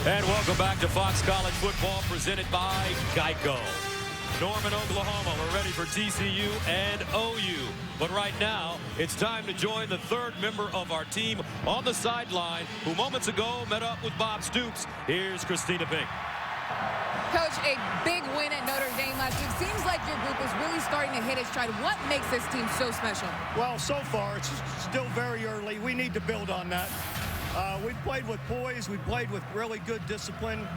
And welcome back to Fox College Football, presented by Geico. Norman, Oklahoma, we're ready for TCU and OU. But right now, it's time to join the third member of our team on the sideline, who moments ago met up with Bob Stoops. Here's Christina Pink. Coach, a big win at Notre Dame last week. Seems like your group is really starting to hit its stride. What makes this team so special? Well, so far, it's still very early. We need to build on that. We've played with poise. We've played with really good discipline.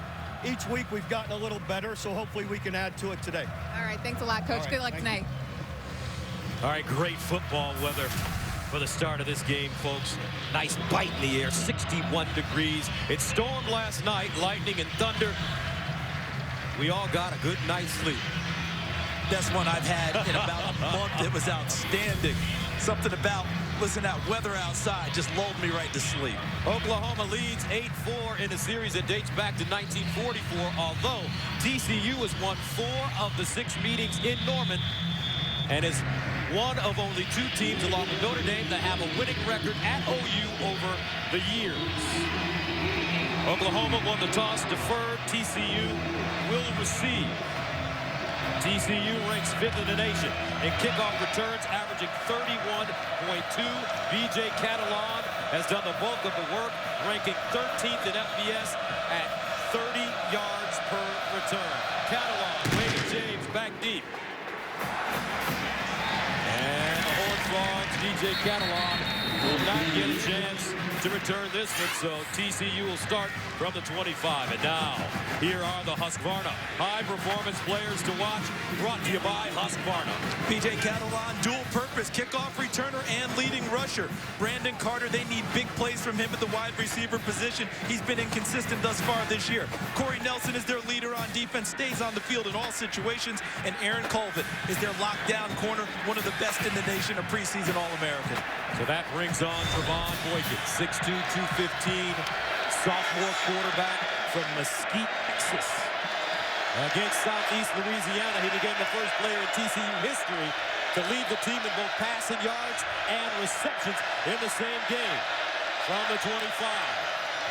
Each week, we've gotten a little better, so hopefully we can add to it today. All right, thanks a lot, Coach. Right, good luck tonight. All right, great football weather for the start of this game, folks. Nice bite in the air, 61 degrees. It stormed last night, lightning and thunder. We all got a good night's sleep. Best one I've had in about a month. It was outstanding. Something about, listen, that weather outside just lulled me right to sleep. Oklahoma leads 8-4 in a series that dates back to 1944, although TCU has won 4 of the 6 meetings in Norman and is one of only 2 teams along with Notre Dame that have a winning record at OU over the years. Oklahoma won the toss, deferred. TCU will receive. TCU ranks 5th in the nation in kickoff returns, averaging 31.2. B.J. Catalan has done the bulk of the work, ranking 13th in FBS at 30 yards per return. Catalan, Wade James back deep. And the Horned Frogs, B.J. Catalan will not get a chance to return this one, so TCU will start from the 25. And now, here are the Husqvarna high-performance players to watch, brought to you by Husqvarna. B.J. Catalan, dual-purpose kickoff returner and leading rusher. Brandon Carter, they need big plays from him at the wide receiver position. He's been inconsistent thus far this year. Corey Nelson is their leader on defense, stays on the field in all situations. And Aaron Colvin is their lockdown corner, one of the best in the nation, a preseason All-American. So that brings on Trevon Boykin, 6'2", 215, sophomore quarterback from Mesquite, Texas. Against Southeast Louisiana, he became the first player in TCU history to lead the team in both passing yards and receptions in the same game. From the 25,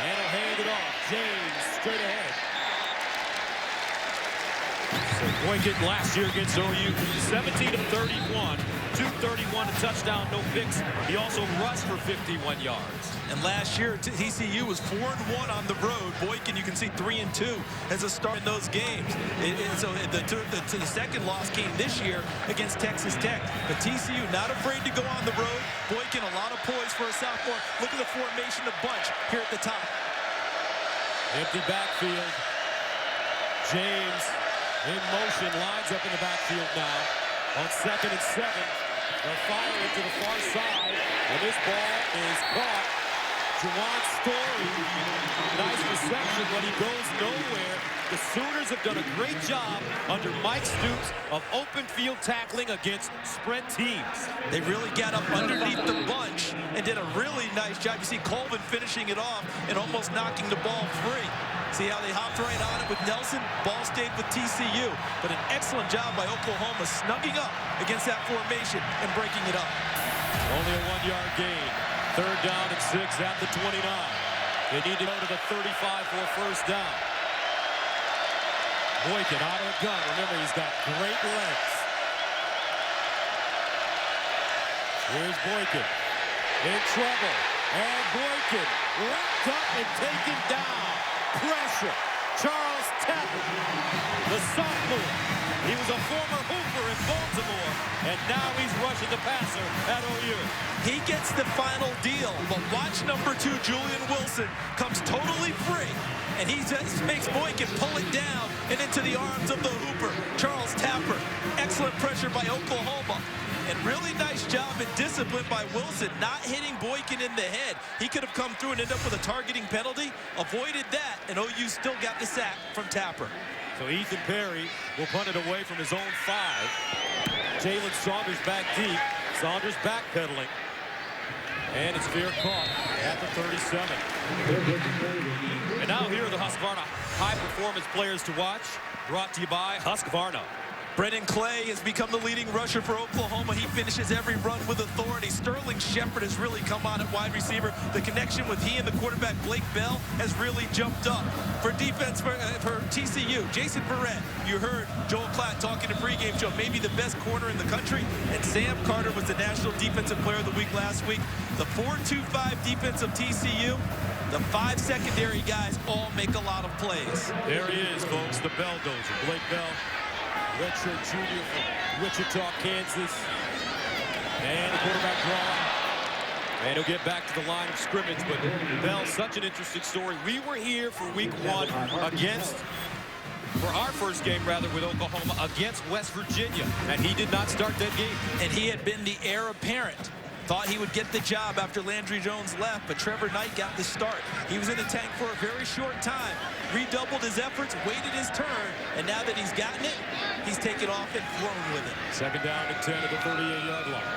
and he'll hand it off. James straight ahead. So Boykin last year against OU, 17 of 31, 231, a touchdown, no picks. He also rushed for 51 yards. And last year, TCU was 4-1 on the road. Boykin, you can see 3-2 as a start in those games. So the second loss came this year against Texas Tech. But TCU not afraid to go on the road. Boykin, a lot of poise for a sophomore. Look at the formation of bunch here at the top. Empty backfield. James in motion, lines up in the backfield now. On 2nd and 7, they'll fire it to the far side, and this ball is caught. Juwan Story, nice reception, but he goes nowhere. The Sooners have done a great job under Mike Stoops of open field tackling against spread teams. They really got up underneath the bunch and did a really nice job. You see Colvin finishing it off and almost knocking the ball free. See how they hopped right on it with Nelson? Ball stayed with TCU. But an excellent job by Oklahoma snugging up against that formation and breaking it up. Only a 1-yard gain. 3rd down and 6 at the 29. They need to go to the 35 for a first down. Boykin out of the gun. Remember, he's got great legs. Here's Boykin. In trouble. And Boykin wrapped up and taken down. Pressure. Charles Tapper, the sophomore. He was a former hooper in Baltimore, and now he's rushing the passer at OU. He gets the final deal, but watch number 2, Julian Wilson, comes totally free, and he just makes Boykin pull it down and into the arms of the hooper, Charles Tapper. Excellent pressure by Oklahoma. And really nice job and discipline by Wilson, not hitting Boykin in the head. He could have come through and ended up with a targeting penalty, avoided that, and OU still got the sack from Tapper. So Ethan Perry will punt it away from his own 5. Jalen Saunders back deep. Saunders backpedaling. And it's fair caught at the 37. And now here are the Husqvarna high-performance players to watch, brought to you by Husqvarna. Brennan Clay has become the leading rusher for Oklahoma. He finishes every run with authority. Sterling Shepard has really come on at wide receiver. The connection with he and the quarterback, Blake Bell, has really jumped up. For defense, for TCU, Jason Verrett, you heard Joel Klatt talking to pregame show, maybe the best corner in the country. And Sam Carter was the National Defensive Player of the Week last week. The 4-2-5 defense of TCU, the 5 secondary guys all make a lot of plays. There he is, folks, the Belldozer. Blake Bell, redshirt junior from Wichita, Kansas. And the quarterback draw. And he'll get back to the line of scrimmage. But Bell, such an interesting story. We were here for week 1 for our first game, rather, with Oklahoma against West Virginia. And he did not start that game. And he had been the heir apparent. Thought he would get the job after Landry Jones left, but Trevor Knight got the start. He was in the tank for a very short time, redoubled his efforts, waited his turn, and now that he's gotten it, he's taken off and flown with it. Second down and 10 at the 38-yard line.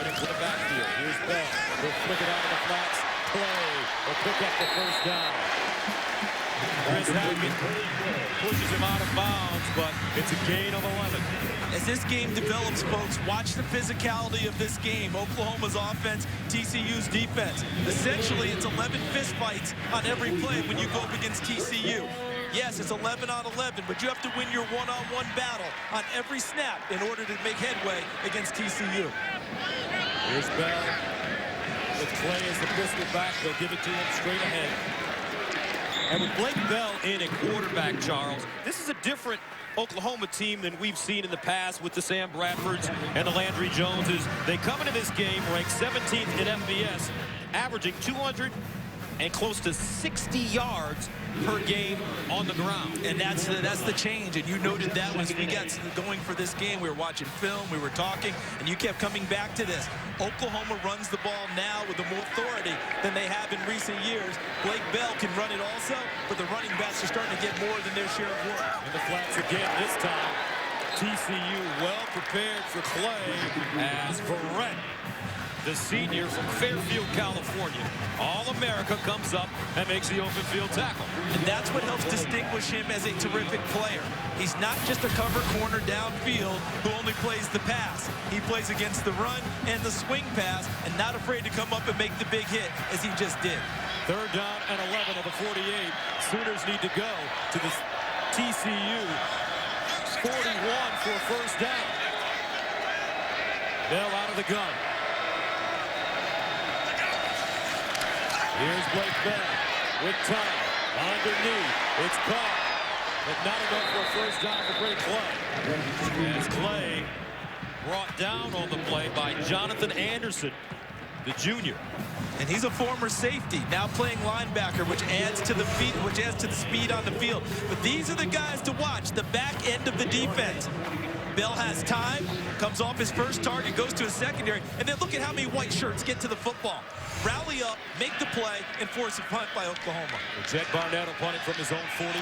Running to the backfield. Here's Bell. They'll flick it out of the flats. Clay will pick up the first down. Chris Hackett pushes him out of bounds, but it's a gain of 11. As this game develops, folks, watch the physicality of this game. Oklahoma's offense, TCU's defense. Essentially, it's 11 fistfights on every play when you go up against TCU. Yes, it's 11 on 11, but you have to win your one-on-one battle on every snap in order to make headway against TCU. Here's Bell. With Clay as the pistol back, they'll give it to him straight ahead. And with Blake Bell in at quarterback, Charles, this is a different Oklahoma team than we've seen in the past with the Sam Bradfords and the Landry Joneses. They come into this game ranked 17th in FBS, averaging 200 and close to 60 yards per game on the ground. And that's the change, and you noted that once we got going for this game. We were watching film, we were talking, and you kept coming back to this. Oklahoma runs the ball now with more authority than they have in recent years. Blake Bell can run it also, but the running backs are starting to get more than their share of work. In the flats again this time. TCU well prepared for Clay as Verrett, the senior from Fairfield, California, All-America, comes up and makes the open field tackle. And that's what helps distinguish him as a terrific player. He's not just a cover corner downfield who only plays the pass. He plays against the run and the swing pass and not afraid to come up and make the big hit as he just did. Third down and 11 of the 48. Sooners need to go to the TCU 41 for a first down. Bell out of the gun. Here's Blake Bell with time. Underneath. It's caught. But not enough for a first down for Blake Clay. As Clay brought down on the play by Jonathan Anderson, the junior. And he's a former safety, now playing linebacker, which adds to the feet, which adds to the speed on the field. But these are the guys to watch, the back end of the defense. Bell has time, comes off his first target, goes to his secondary, and then look at how many white shirts get to the football. Rally up, make the play, and force a punt by Oklahoma. Jet Barnett will punt it from his own 41.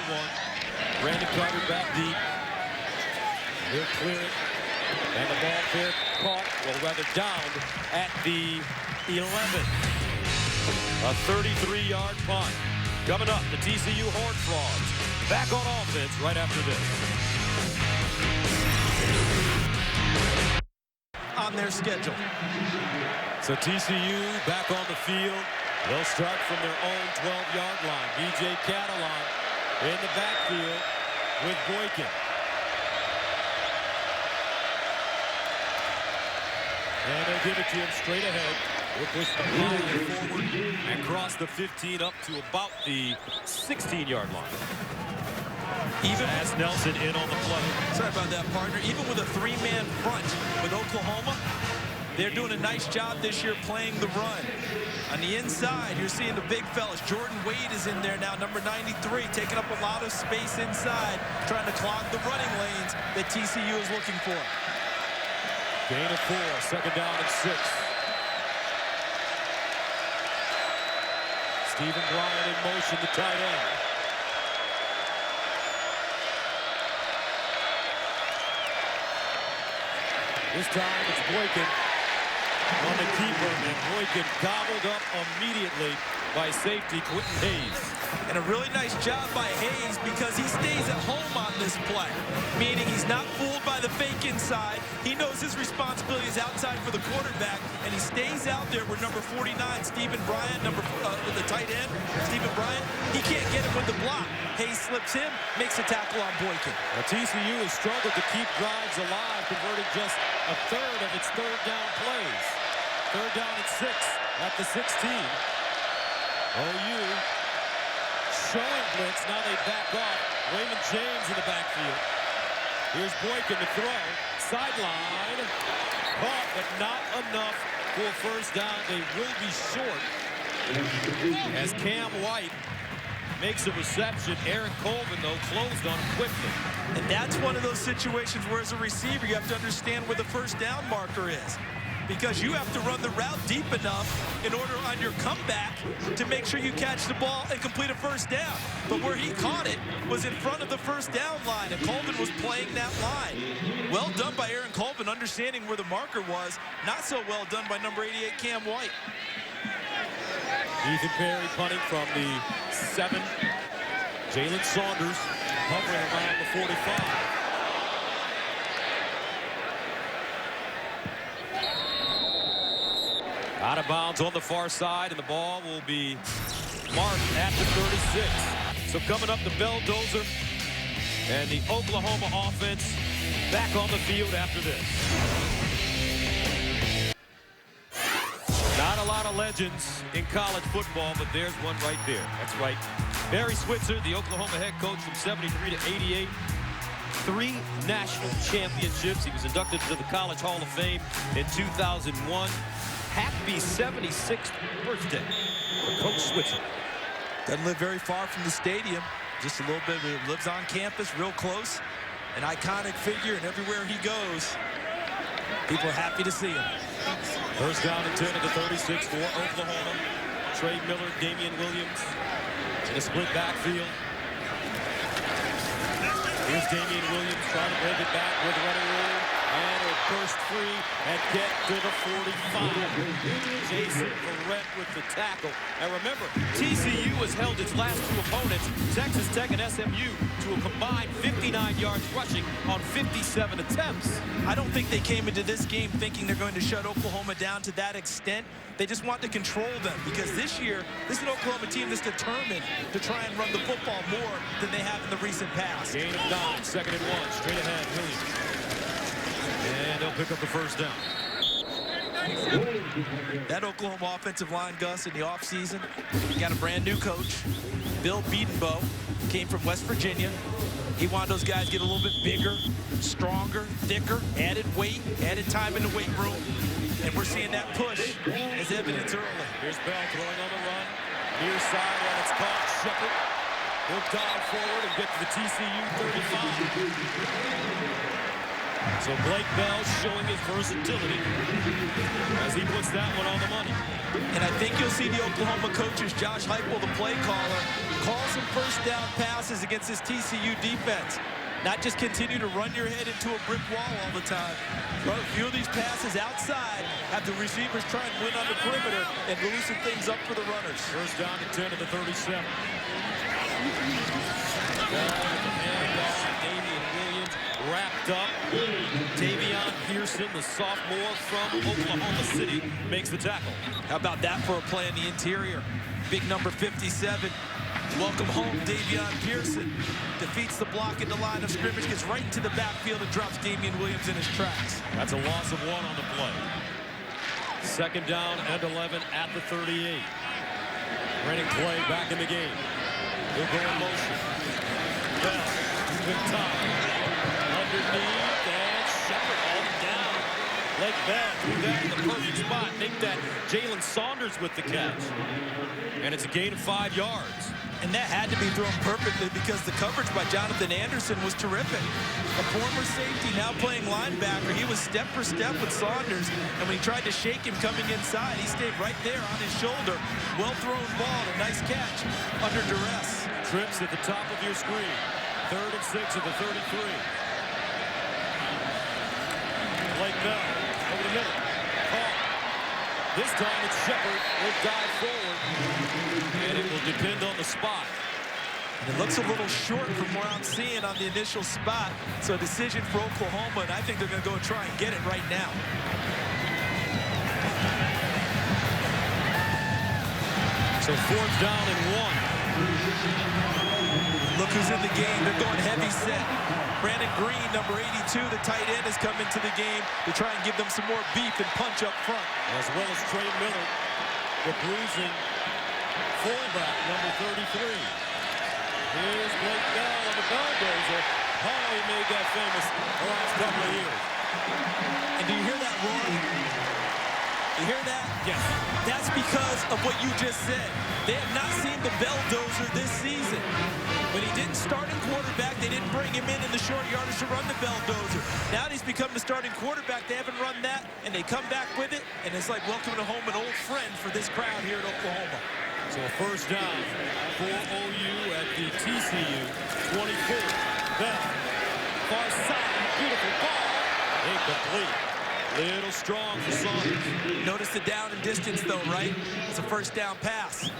Brandon Carter back deep. He'll clear it. And the ball there caught, or rather downed, at the 11. A 33-yard punt. Coming up, the TCU Horned Frogs. Back on offense right after this. On their schedule. So TCU back on the field. They'll start from their own 12-yard line. B.J. Catalan in the backfield with Boykin. And they'll give it to him straight ahead. We'll push the ball forward and cross the 15 up to about the 16-yard line. Even as Nelson in on the play. Sorry about that, partner. Even with a three-man front with Oklahoma, they're doing a nice job this year playing the run. On the inside, you're seeing the big fellas. Jordan Wade is in there now, number 93, taking up a lot of space inside, trying to clog the running lanes that TCU is looking for. Gain of 4, second down and 6. Stephen Bryant in motion, the tight end. This time it's Boykin on the keeper, and Boykin gobbled up immediately by safety Quentin Hayes. And a really nice job by Hayes because he stays at home on this play, meaning he's not fooled by the fake inside. He knows his responsibility is outside for the quarterback, and he stays out there with number 49, Stephen Bryant, with the tight end, Stephen Bryant. He can't get him with the block. Hayes slips him, makes a tackle on Boykin. Now, TCU has struggled to keep drives alive, converting just a third of its third down plays. Third down and 6 at the 16. OU showing blitz. Now they back off. Raymond James in the backfield. Here's Boykin to throw. Sideline. Caught, but not enough for first down. They will be short. As Cam White makes a reception. Aaron Colvin, though, closed on him quickly. And that's one of those situations where, as a receiver, you have to understand where the first down marker is. Because you have to run the route deep enough in order on your comeback to make sure you catch the ball and complete a first down. But where he caught it was in front of the first down line, and Colvin was playing that line. Well done by Aaron Colvin, understanding where the marker was. Not so well done by number 88, Cam White. Ethan Perry punting from the 7. Jalen Saunders hovering around the 45. Out of bounds on the far side, and the ball will be marked at the 36. So coming up, the Belldozer and the Oklahoma offense back on the field after this. Not a lot of legends in college football, but there's one right there. That's right. Barry Switzer, the Oklahoma head coach from 73 to 88. 3 national championships. He was inducted to the College Hall of Fame in 2001. Happy 76th birthday for Coach Switzer. Doesn't live very far from the stadium. Just a little bit. He lives on campus, real close. An iconic figure, and everywhere he goes, people are happy to see him. First down and 10 at the 36 for Oklahoma. Trey Miller, Damian Williams in a split backfield. Here's Damian Williams trying to break it back with running room. And will burst free and get to the 45. Jason Verrett with the tackle. And remember, TCU has held its last 2 opponents, Texas Tech and SMU, to a combined 59 yards rushing on 57 attempts. I don't think they came into this game thinking they're going to shut Oklahoma down to that extent. They just want to control them, because this year, this is an Oklahoma team that's determined to try and run the football more than they have in the recent past. Gain of 9, second and 1, straight ahead, Williams. And they'll pick up the first down. That Oklahoma offensive line, Gus, in the offseason, got a brand new coach. Bill Beatenbow came from West Virginia. He wanted those guys to get a little bit bigger, stronger, thicker, added weight, added time in the weight room. And we're seeing that push as evidence early. Here's Bell throwing on the run. Near side, and it's caught. Shepard will dive forward and get to the TCU 35. So Blake Bell showing his versatility as he puts that one on the money. And I think you'll see the Oklahoma coaches, Josh Heupel, the play caller, call some first down passes against this TCU defense. Not just continue to run your head into a brick wall all the time. Run a few of these passes outside, have the receivers try and win on the perimeter, and loosen things up for the runners. First down to 10 at the 37. Damian Williams wrapped up. Davion Pearson, the sophomore from Oklahoma City, makes the tackle. How about that for a play in the interior? Big number 57. Welcome home, Davion Pearson. Defeats the block in the line of scrimmage, gets right into the backfield and drops Damian Williams in his tracks. That's a loss of 1 on the play. Second down and 11 at the 38. Running play back in the game. He'll go in motion. Bell, good time. Underneath, and Shepard all down. Blake Bell threw that in the perfect spot. Make that Jalen Saunders with the catch. And it's a gain of 5 yards. And that had to be thrown perfectly because the coverage by Jonathan Anderson was terrific. A former safety now playing linebacker. He was step for step with Saunders, and when he tried to shake him coming inside, he stayed right there on his shoulder. Well-thrown ball, a nice catch under duress. Trips at the top of your screen. 3rd and 6 at the 33. Blake Bell over the middle. Caught. This time it's Shepard will dive forward. And it will depend on the spot. And it looks a little short from where I'm seeing on the initial spot. So a decision for Oklahoma, and I think they're going to go try and get it right now. So 4th down and 1. Look who's in the game. They're going heavy set. Brandon Green, number 82, the tight end, has come into the game to try and give them some more beef and punch up front. As well as Trey Miller, the bruising fullback, number 33. Here's Blake Bell on the bulldozer. Oh, he made that famous the last couple of years. And do you hear that roar? You hear that? Yes. That's because of what you just said. They have not seen the belldozer this season. When he didn't start in quarterback, they didn't bring him in the short yardage to run the belldozer. Now that he's become the starting quarterback, they haven't run that, and they come back with it, and it's like welcoming home an old friend for this crowd here at Oklahoma. So a 1st down for OU at the TCU 24. Bell, far side, beautiful ball, incomplete. Little strong for Saunders. Notice the down and distance, though, right? It's a 1st down pass.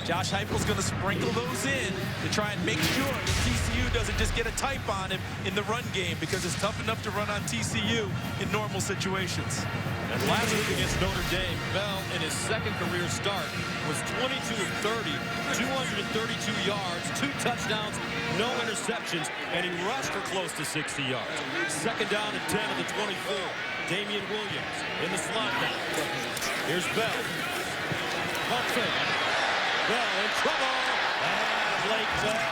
Josh Heupel's going to sprinkle those in to try and make sure that TCU doesn't just get a type on him in the run game, because it's tough enough to run on TCU in normal situations. And last week against Notre Dame, Bell, in his 2nd career start, was 22 of 30, 232 yards, 2 touchdowns, no interceptions, and he rushed for close to 60 yards. 2nd down and 10 of the 24. Damian Williams in the slot now. Here's Bell. Pump fake. Bell in trouble. And Blake Bell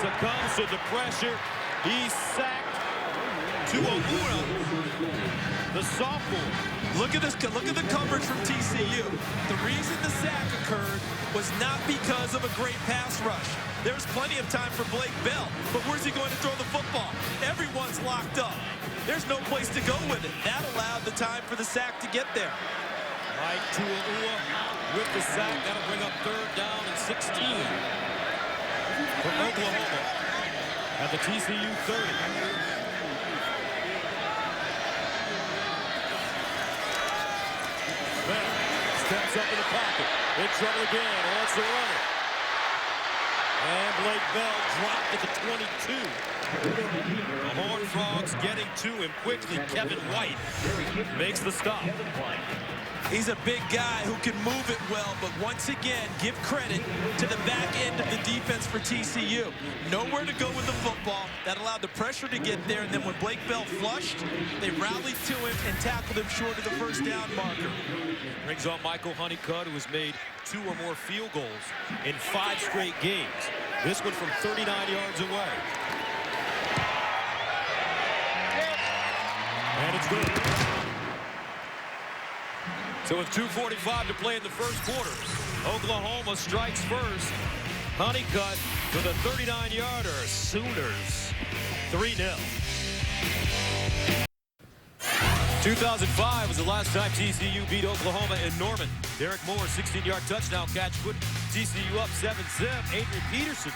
succumbs to the pressure. He's sacked. 2-0. The sophomore. Look at this. Look at the coverage from TCU. The reason the sack occurred was not because of a great pass rush. There's plenty of time for Blake Bell, but where's he going to throw the football? Everyone's locked up. There's no place to go with it. That allowed the time for the sack to get there. Mike Tua'ua with the sack. That'll bring up 3rd down and 16 for Oklahoma at the TCU 30. Bell steps up in the pocket. In trouble again. Wants to run it. And Blake Bell dropped at the 22. The Horned Frogs getting to him quickly. Kevin White makes the stop. He's a big guy who can move it well, but once again, give credit to the back end of the defense for TCU. Nowhere to go with the football. That allowed the pressure to get there, and then when Blake Bell flushed, they rallied to him and tackled him short of the 1st down marker. Brings on Michael Honeycutt, who has made 2 or more field goals in 5 straight games. This one from 39 yards away. And it's good. So with 2:45 to play in the 1st quarter, Oklahoma strikes first. Honeycutt with a 39-yarder. Sooners 3-0. 2005 was the last time TCU beat Oklahoma in Norman. Derek Moore, 16-yard touchdown catch, put TCU up 7-zip. Adrian Peterson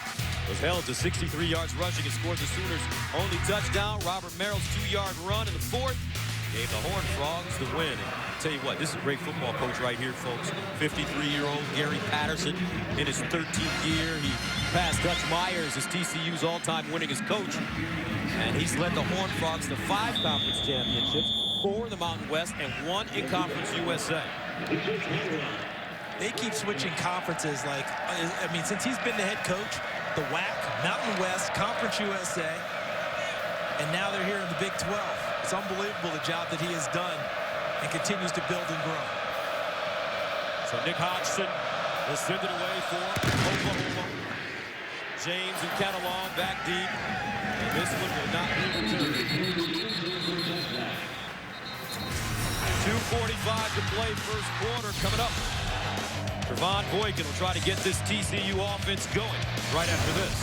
was held to 63 yards rushing and scored the Sooners' only touchdown. Robert Merrill's 2-yard run in the 4th gave the Horned Frogs the win. And I'll tell you what, this is a great football coach right here, folks. 53-year-old Gary Patterson in his 13th year. He passed Dutch Myers as TCU's all-time winningest coach. And he's led the Horned Frogs to 5 conference championships, 4 in the Mountain West, and 1 in Conference USA. They keep switching conferences. I mean, since he's been the head coach, the WAC, Mountain West, Conference USA, and now they're here in the Big 12. It's unbelievable the job that he has done and continues to build and grow. So Nick Hodgson will send it away for Oklahoma. James and Catalan back deep. And this one will not be returned. 2:45 to play, 1st quarter coming up. Trevon Boykin will try to get this TCU offense going right after this.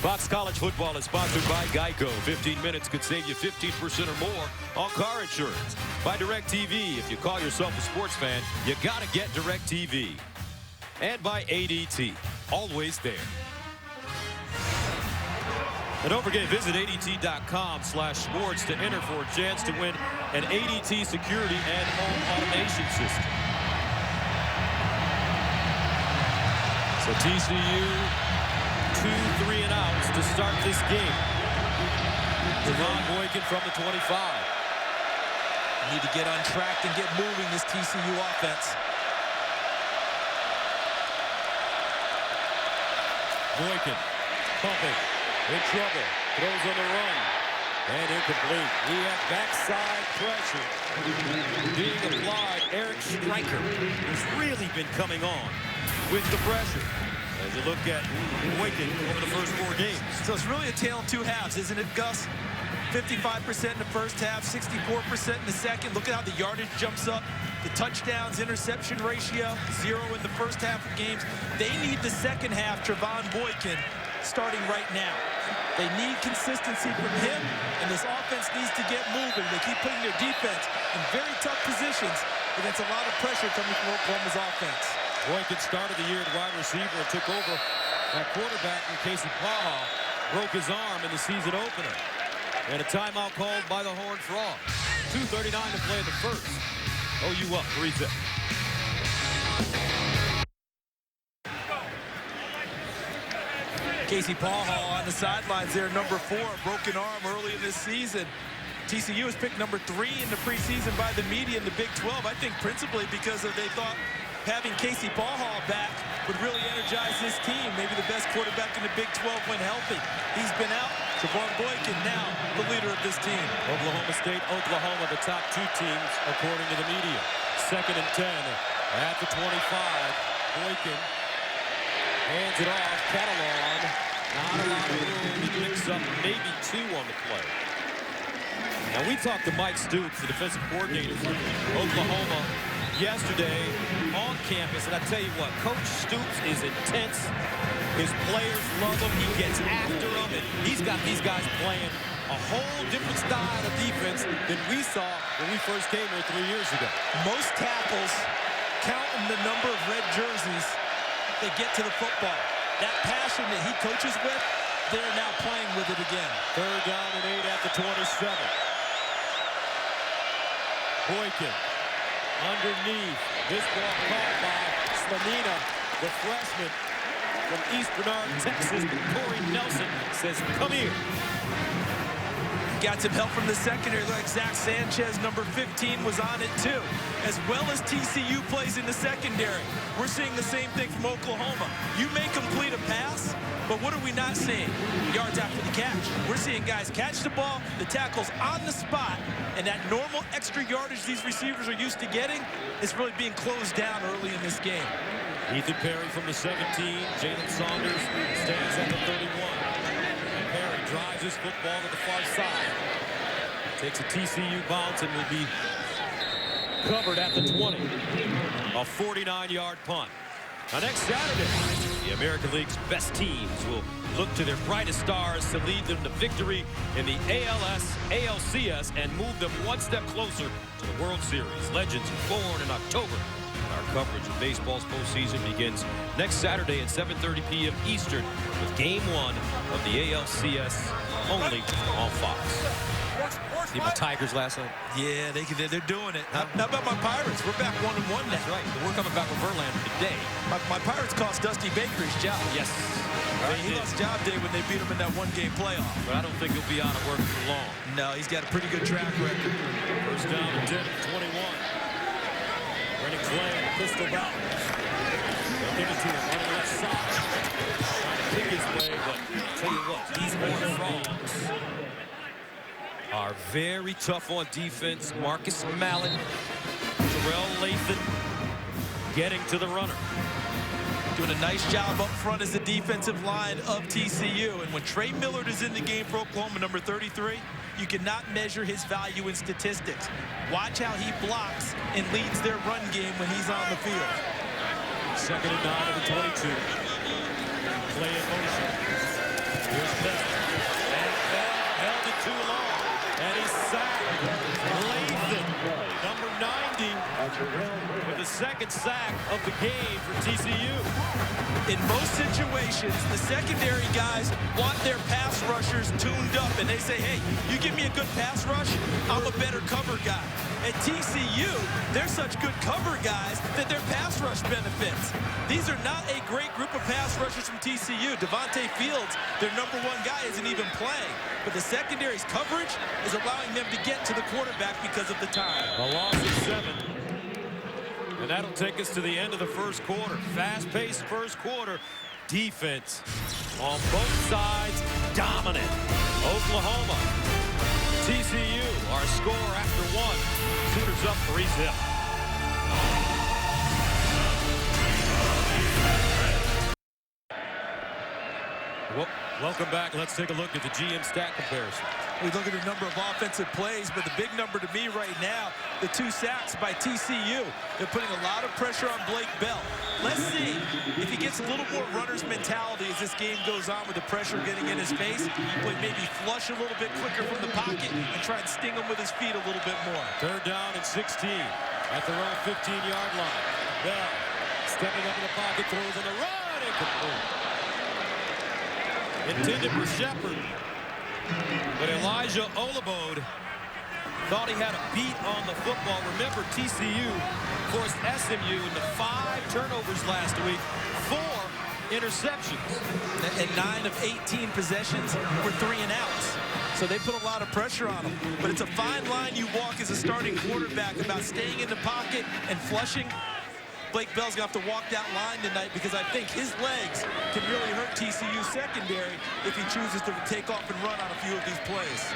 Fox College Football is sponsored by Geico. 15 minutes could save you 15% or more on car insurance. By DirecTV. If you call yourself a sports fan, you got to get DirecTV. And by ADT. Always there. And don't forget, visit ADT.com/sports to enter for a chance to win an ADT security and home automation system. So TCU, 2 3 and outs to start this game. Javon Boykin from the 25. Need to get on track and get moving, this TCU offense. Boykin pumping, in trouble, throws on the run, and incomplete. He had backside pressure being applied. Eric Stryker has really been coming on with the pressure. As you look at Boykin over the first 4 games. So it's really a tale of 2 halves, isn't it, Gus? 55% in the first half, 64% in the second. Look at how the yardage jumps up. The touchdowns, interception ratio, 0 in the first half of games. They need the second half, Javon Boykin, starting right now. They need consistency from him, and this offense needs to get moving. They keep putting their defense in very tough positions against a lot of pressure coming from Oklahoma's offense. Boykin started the year at wide receiver and took over at quarterback when Casey Paha broke his arm in the season opener. And a timeout called by the Horned Frogs. 2:39 to play in the first. OU up 3-0. Casey Paha on the sidelines there, number 4, broken arm early in this season. TCU was picked number 3 in the preseason by the media in the Big 12. I think principally because they thought having Casey Paha back would really energize this team. Maybe the best quarterback in the Big 12 when healthy. He's been out. Javon Boykin now the leader of this team. Oklahoma State, Oklahoma, the top 2 teams according to the media. 2nd and 10 at the 25. Boykin hands it off. Catalan. Not a lot of room. He picks up maybe 2 on the play. Now we talked to Mike Stoops, the defensive coordinator for Oklahoma, yesterday on campus, and I tell you what, Coach Stoops is intense. His players love him. He gets after them, and he's got these guys playing a whole different style of defense than we saw when we first came here 3 years ago. Most tackles, counting the number of red jerseys, they get to the football. That passion that he coaches with, they're now playing with it again. 3rd down and 8 at the 27. Boykin underneath. This ball caught by Slanina, the freshman from East Bernard, Texas. Corey Nelson says, come here. Got some help from the secondary. Like Zach Sanchez, number 15, was on it too. As well as TCU plays in the secondary. We're seeing the same thing from Oklahoma. You may complete a pass, but what are we not seeing? Yards after the catch. We're seeing guys catch the ball, the tackle's on the spot, and that normal extra yardage these receivers are used to getting is really being closed down early in this game. Ethan Perry from the 17. Jalen Saunders stands at the 31. Perry drives his football to the far side. Takes a TCU bounce and will be covered at the 20. A 49-yard punt. Now next Saturday, the American League's best teams will look to their brightest stars to lead them to victory in the ALS, ALCS, and move them one step closer to the World Series. Legends born in October. Our coverage of baseball's postseason begins next Saturday at 7:30 p.m. Eastern with Game 1 of the ALCS only on Fox. See my Tigers last night? Yeah, they're doing it. How about my Pirates? We're back 1-1 now. That's right. We're coming back with Verlander today. My Pirates cost Dusty Baker his job. Yes. He lost job day when they beat him in that 1-game playoff. But I don't think he'll be out of work for long. No, he's got a pretty good track record. First down and 10 at 21. Brennan Clay, pistol back. They'll give it to him on the left side. Trying to pick his way, but tell you what, these Horned Frogs are very tough on defense. Marcus Mallett, Terrell Lathan getting to the runner. Doing a nice job up front as the defensive line of TCU. And when Trey Millard is in the game for Oklahoma, number 33, you cannot measure his value in statistics. Watch how he blocks and leads their run game when he's on the field. 2nd and 9 of the 22. Play in motion. Here's Bell. And Bell held it too long. And he's sacked. Lathan, number 90, with the 2nd sack of the game for TCU. In most situations, the secondary guys want their pass rushers tuned up, and they say, hey, you give me a good pass rush, I'm a better cover guy. At TCU, they're such good cover guys that their pass rush benefits. These are not a great group of pass rushers from TCU. Devontae Fields, their #1 guy, isn't even playing. But the secondary's coverage is allowing them to get to the quarterback because of the time. A loss of 7. And that'll take us to the end of the first quarter. Fast-paced first quarter. Defense on both sides, dominant. Oklahoma. TCU, our score after 1. Sooners up 3-zip. Welcome back. Let's take a look at the GM stat comparison. We look at the number of offensive plays, but the big number to me right now, the 2 sacks by TCU. They're putting a lot of pressure on Blake Bell. Let's see if he gets a little more runner's mentality as this game goes on with the pressure getting in his face. But maybe flush a little bit quicker from the pocket and try and sting him with his feet a little bit more. 3rd down and 16 at their own 15-yard line. Bell stepping up in the pocket, throws on the run, incomplete. Intended for Shepard, but Elijah Olabode thought he had a beat on the football. Remember, TCU forced SMU into 5 turnovers last week, 4 interceptions. And 9 of 18 possessions were 3 and outs. So they put a lot of pressure on him. But it's a fine line you walk as a starting quarterback about staying in the pocket and flushing. Blake Bell's going to have to walk that line tonight because I think his legs can really hurt TCU's secondary if he chooses to take off and run on a few of these plays.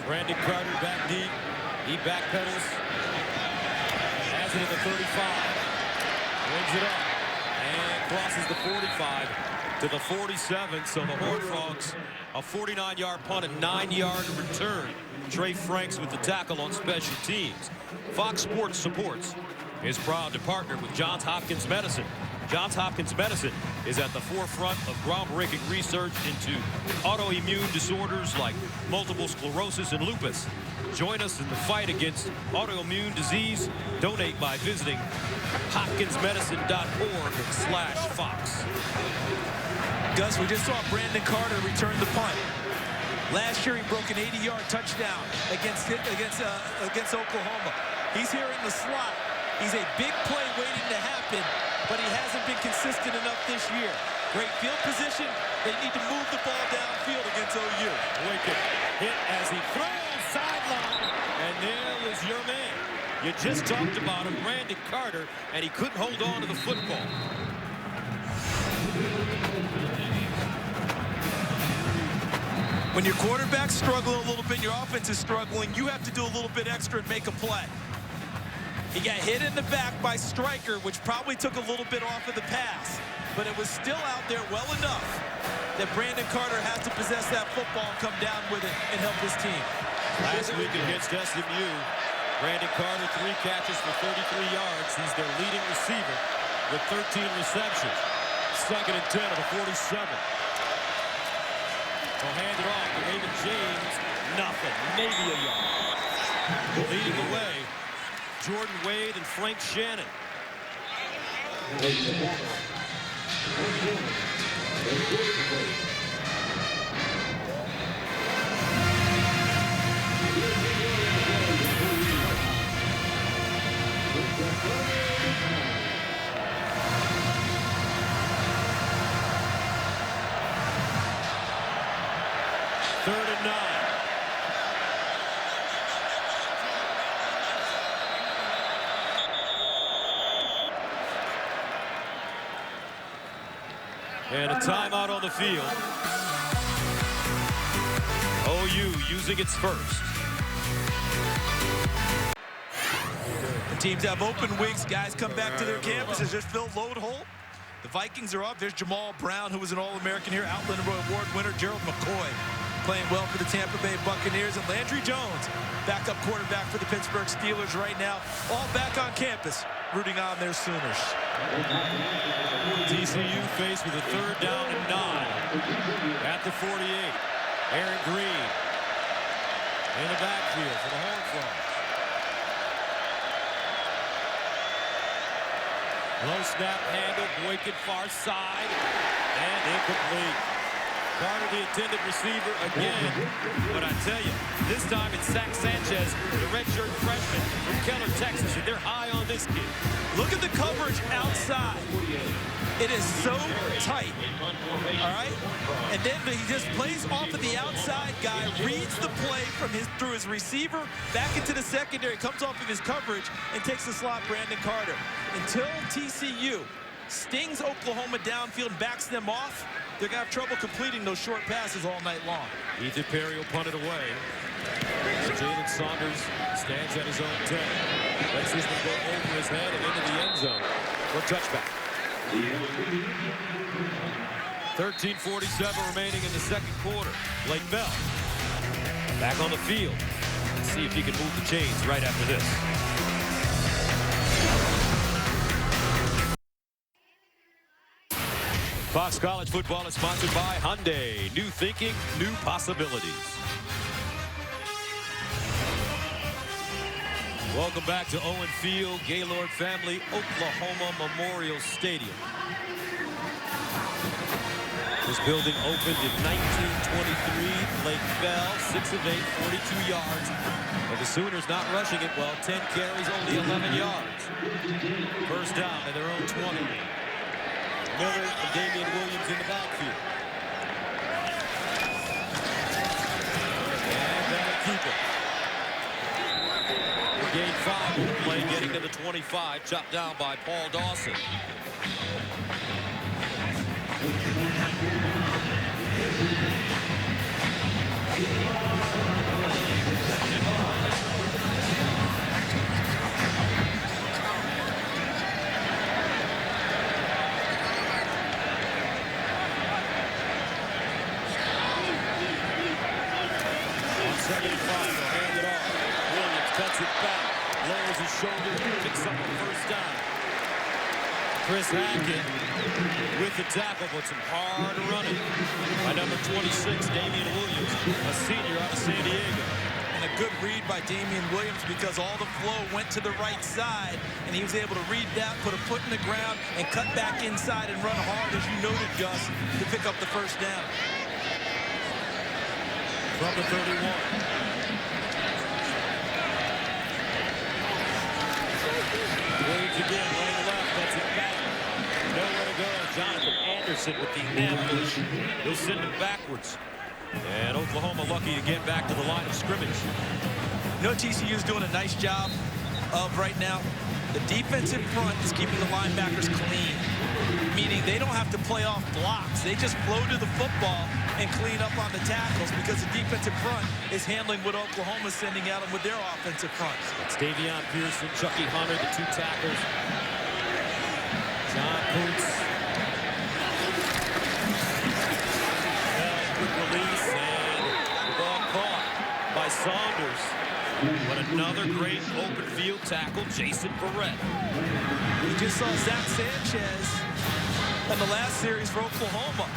Brandon Carter back deep. He backpedals. Has it at the 35. Brings it up. And crosses the 45 to the 47. So the Horned Frogs, a 49-yard punt and 9-yard return. Trey Franks with the tackle on special teams. Fox Sports Supports is proud to partner with Johns Hopkins Medicine. Johns Hopkins Medicine is at the forefront of groundbreaking research into autoimmune disorders like multiple sclerosis and lupus. Join us in the fight against autoimmune disease. Donate by visiting hopkinsmedicine.org/Fox. Gus, we just saw Brandon Carter return the punt. Last year, he broke an 80-yard touchdown against Oklahoma. He's here in the slot. He's a big play waiting to happen, but he hasn't been consistent enough this year. Great field position. They need to move the ball downfield against OU. Wicked hit as he throws sideline, and there was your man. You just talked about him, Brandon Carter, and he couldn't hold on to the football. When your quarterback's struggling a little bit, your offense is struggling, you have to do a little bit extra and make a play. He got hit in the back by Stryker, which probably took a little bit off of the pass. But it was still out there well enough that Brandon Carter has to possess that football and come down with it and help his team. Last week against SMU, Brandon Carter, 3 catches for 33 yards. He's their leading receiver with 13 receptions. 2nd and 10 of the 47. They'll hand it off to Raymond James. Nothing. Maybe a yard. Leading the way, Jordan Wade and Frank Shannon. Third and 9. And a timeout on the field. OU using its first. The teams have open weeks. Guys come back to their campuses. There's Phil Loadhole. The Vikings are up. There's Jamal Brown, who was an All-American here. Outland Award winner Gerald McCoy playing well for the Tampa Bay Buccaneers. And Landry Jones, backup quarterback for the Pittsburgh Steelers right now. All back on campus, rooting on their Sooners. TCU faced with a 3rd down and 9 at the 48. Aaron Green in the backfield for the Horned Frogs. Low snap handle, Boykin far side, and incomplete. Carter, the intended receiver again. But I tell you, this time it's Zach Sanchez, the redshirt freshman from Keller, Texas, and they're high on this kid. Look at the coverage outside. It is so tight, all right? And then he just plays off of the outside guy, reads the play through his receiver, back into the secondary, comes off of his coverage, and takes the slot, Brandon Carter. Until TCU stings Oklahoma downfield and backs them off, they're going to have trouble completing those short passes all night long. Ethan Perry will punt it away. Jalen Saunders stands at his own 10. Lets this one go over his head and into the end zone for a touchback. 13:47 remaining in the second quarter. Blake Bell back on the field. Let's see if he can move the chains right after this. Fox College Football is sponsored by Hyundai. New thinking, new possibilities. Welcome back to Owen Field, Gaylord Family, Oklahoma Memorial Stadium. This building opened in 1923. Blake Bell, 6 of 8, 42 yards. But the Sooners not rushing it well. 10 carries, only 11 yards. First down at their own 20. Miller and Damian Williams in the backfield. And that'll keep it. Gain 5 with the play, getting to the 25, chopped down by Paul Dawson. On 75, they'll hand it off. Williams cuts it back. Lowers his shoulder, picks up the first down. Chris Hackett with the tackle, but some hard running by number 26, Damian Williams, a senior out of San Diego. And a good read by Damian Williams because all the flow went to the right side, and he was able to read that, put a foot in the ground, and cut back inside and run hard, as you noted, Gus, to pick up the first down. From the 31. Williams again, running left, that's it back. Nowhere to go. Jonathan Anderson with the ambush. He'll send him backwards. And Oklahoma lucky to get back to the line of scrimmage. You know TCU's doing a nice job of right now? The defensive front is keeping the linebackers clean, meaning they don't have to play off blocks. They just flow to the football and clean up on the tackles because the defensive front is handling what Oklahoma's sending at them with their offensive front. It's Davion Pearson, Chucky Hunter, the 2 tackles. John Coots. Quick release, and the ball caught by Saunders. But another great open field tackle, Jason Barrett. We just saw Zach Sanchez in the last series for Oklahoma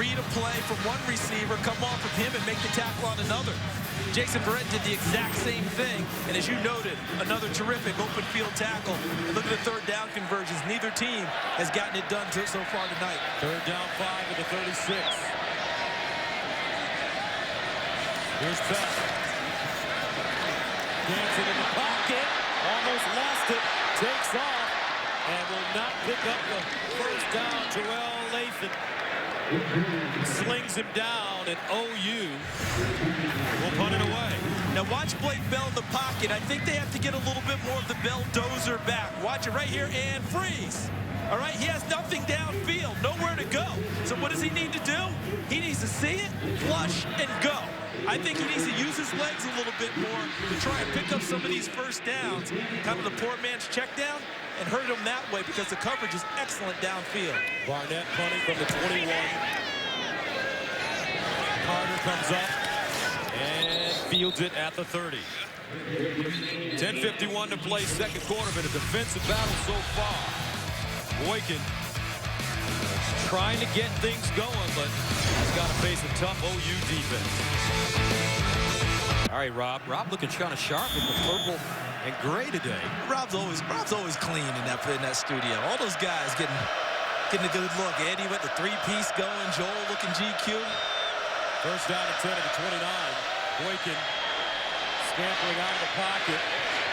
read a play from one receiver, come off of him, and make the tackle on another. Jason Barrett did the exact same thing, and as you noted, another terrific open field tackle. And look at the third down conversions. Neither team has gotten it done so far tonight. Third down 5 at the 36. Here's Bell. Dancing in the pocket, almost lost it, takes off, and will not pick up the first down. Terrell Lathan slings him down, and OU will punt it away. Now watch Blake Bell in the pocket. I think they have to get a little bit more of the Bell dozer back. Watch it right here and freeze. All right, he has nothing downfield, nowhere to go. So what does he need to do? He needs to see it, flush, and go. I think he needs to use his legs a little bit more to try and pick up some of these first downs, kind of the poor man's check down, and hurt him that way because the coverage is excellent downfield. Barnett punting from the 21. Carter comes up and fields it at the 30. 10:51 to play, second quarter, but a defensive battle so far. Boykin trying to get things going, but he's got to face a tough OU defense. All right, Rob. Rob looking kind of sharp with the purple and gray today. Rob's always clean in that studio. All those guys getting a good look. Eddie with the 3-piece going. Joel looking GQ. First down at 10 at the 29. Boykin scampering out of the pocket.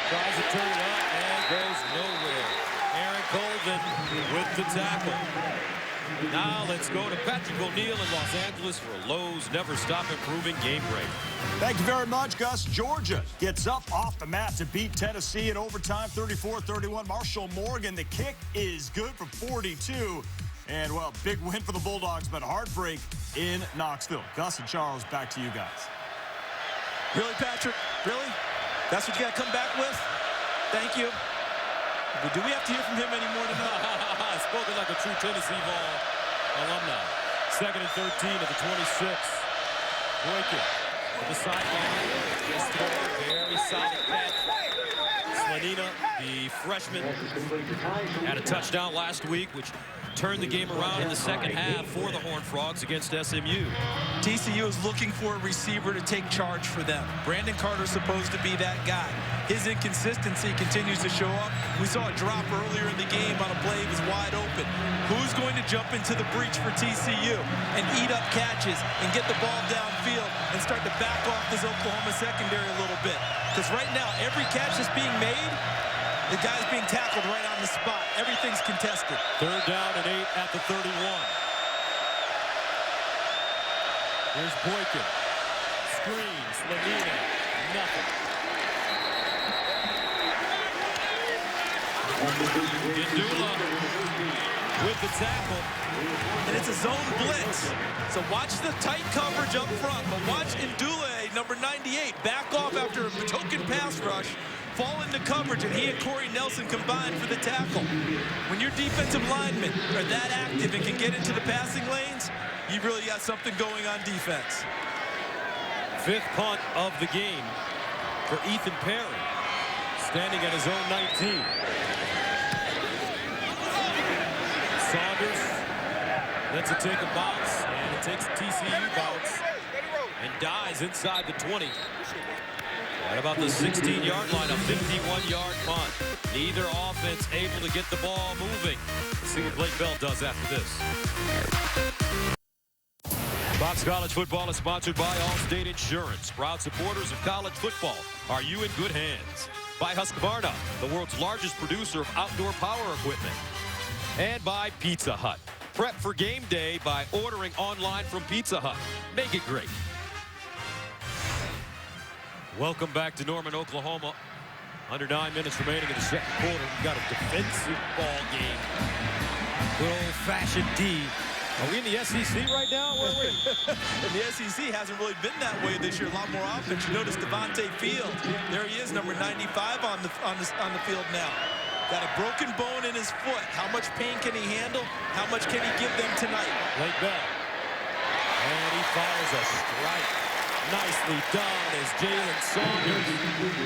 Tries to turn it up and goes nowhere. Aaron Colvin with the tackle. Now let's go to Patrick O'Neill in Los Angeles for a Lowe's Never Stop Improving game break. Thank you very much, Gus. Georgia gets up off the mat to beat Tennessee in overtime, 34-31. Marshall Morgan, the kick is good for 42. And, well, big win for the Bulldogs, but heartbreak in Knoxville. Gus and Charles, back to you guys. Really, Patrick? Really? That's what you got to come back with? Thank you. But do we have to hear from him anymore tonight? Spoken like a true Tennessee ball alumni. 2nd and 13 at the 26. Boykin to the sideline. Just very solid catch. Slanina, the freshman, had a touchdown last week, which turned the game around in the second half for the Horned Frogs against SMU. TCU is looking for a receiver to take charge for them. Brandon Carter's supposed to be that guy. His inconsistency continues to show up. We saw a drop earlier in the game on a play that was wide open. Who's going to jump into the breach for TCU and eat up catches and get the ball downfield and start to back off this Oklahoma secondary a little bit? Because right now, every catch that's being made, the guy's being tackled right on the spot. Everything's contested. 3rd down and 8 at the 31. Here's Boykin. Screens. Slanina. Nothing. Indula with the tackle. And it's a zone blitz. So watch the tight coverage up front. But watch Indula, number 98, back off after a token pass rush, fall into coverage, and he and Corey Nelson combined for the tackle. When your defensive linemen are that active and can get into the passing lanes, you really got something going on defense. 5th punt of the game for Ethan Perry, standing at his own 19. Saunders lets it take a bounce, and it takes a TCU bounce and dies inside the 20. At about the 16-yard line, a 51-yard punt. Neither offense able to get the ball moving. Let's see what Blake Bell does after this. Fox College Football is sponsored by Allstate Insurance. Proud supporters of college football. Are you in good hands? By Husqvarna, the world's largest producer of outdoor power equipment. And by Pizza Hut. Prep for game day by ordering online from Pizza Hut. Make it great. Welcome back to Norman, Oklahoma. Under 9 minutes remaining in the second quarter. We've got a defensive ball game. Good old-fashioned D. Are we in the SEC right now? Where are we? And the SEC hasn't really been that way this year. A lot more offense. You notice Devontae Field. There he is, number 95 on the field now. Got a broken bone in his foot. How much pain can he handle? How much can he give them tonight? Blake Bell. And he fires a strike. Nicely done as Jalen Saunders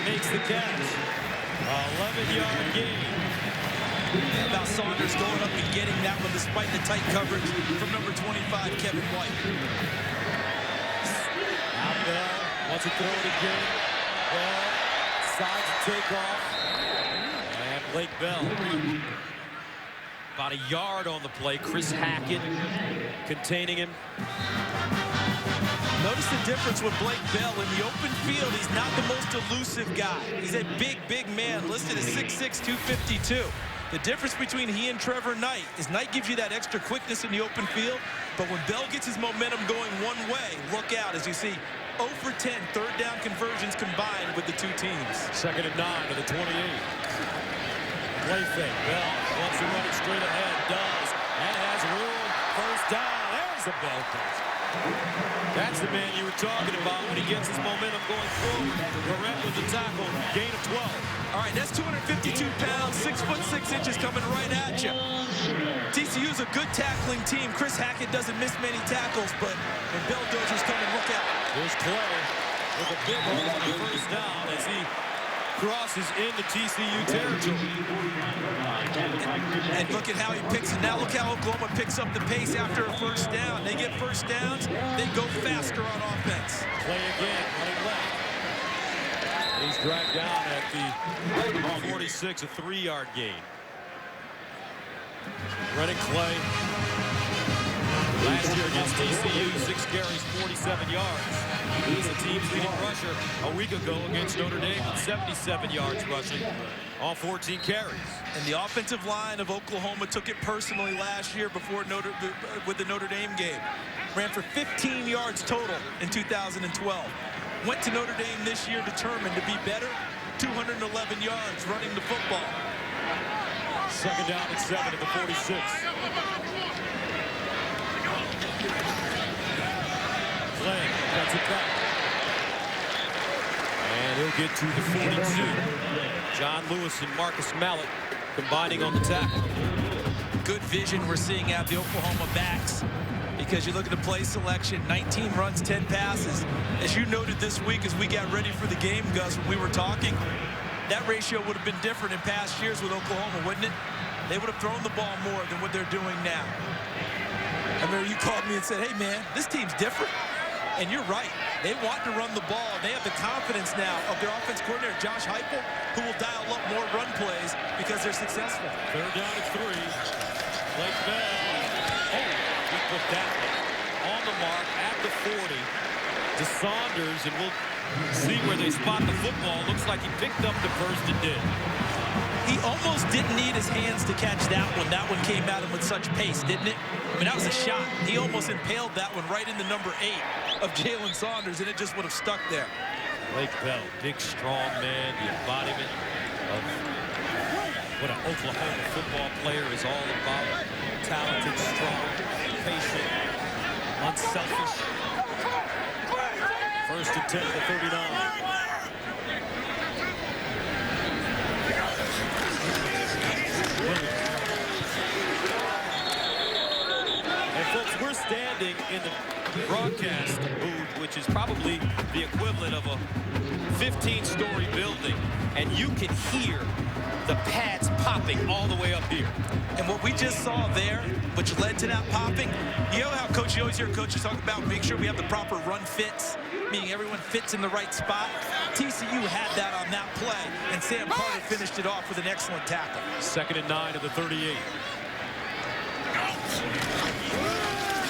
makes the catch. 11-yard gain. About Saunders going up and getting that one despite the tight coverage from number 25, Kevin White. Now Bell wants to throw it again. Bell decides to take off. And Blake Bell. About a yard on the play. Chris Hackett containing him. Notice the difference with Blake Bell. In the open field, he's not the most elusive guy. He's a big man, listed as 6'6", 252. The difference between he and Trevor Knight is Knight gives you that extra quickness in the open field, but when Bell gets his momentum going one way, look out as you see 0 for 10 third down conversions combined with the two teams. 2nd and 9 to the 28. Play fake. Bell wants to run it straight ahead. Does. And has room. First down. There's a Bell catch. That's the man you were talking about when he gets his momentum going forward. Barrett with the tackle. Gain of 12. All right, that's 252 pounds, 6'6" coming right at you. TCU's a good tackling team. Chris Hackett doesn't miss many tackles, but when Bell Dozier's coming, look out. Here's Clay with a big hole on the first down as he crosses into TCU territory. And look at how he picks it. Now look how Oklahoma picks up the pace after a first down. They get first downs, they go faster on offense. Clay again, running left. He's dragged down at the 46, a 3-yard gain. Running Clay. Last year against TCU, 6 carries, 47 yards. He was the team's leading rusher a week ago against Notre Dame with 77 yards rushing on 14 carries. And the offensive line of Oklahoma took it personally last year with the Notre Dame game. Ran for 15 yards total in 2012. Went to Notre Dame this year determined to be better. 211 yards running the football. Second down and 7 at the 46. Glenn cuts it back. And he'll get to the 42. John Lewis and Marcus Mallett combining on the tackle. Good vision we're seeing out of the Oklahoma backs, because you look at the play selection, 19 runs, 10 passes. As you noted this week as we got ready for the game, Gus, when we were talking, that ratio would have been different in past years with Oklahoma, wouldn't it? They would have thrown the ball more than what they're doing now. I remember you called me and said, hey, man, this team's different. And you're right. They want to run the ball. They have the confidence now of their offense coordinator, Josh Heupel, who will dial up more run plays because they're successful. Third down and 3. Blake Bell. Oh, he put that on the mark at the 40 to Saunders, and we'll see where they spot the football. Looks like he picked up the first and did. He almost didn't need his hands to catch that one. That one came at him with such pace, didn't it? I mean, that was a shot. He almost impaled that one right in the number 8 of Jalen Saunders, and it just would have stuck there. Blake Bell, big, strong man, the embodiment of what an Oklahoma football player is all about. Talented, strong, patient, unselfish. First and 10 to 39. And folks, we're standing in the broadcast booth, which is probably the equivalent of a 15-story building, and you can hear the pads popping all the way up here. And what we just saw there, which led to that popping, you know how you always hear coaches talk about make sure we have the proper run fits, meaning everyone fits in the right spot. TCU had that on that play, and Sam Carter finished it off with an excellent tackle. Second and 9 of the 38.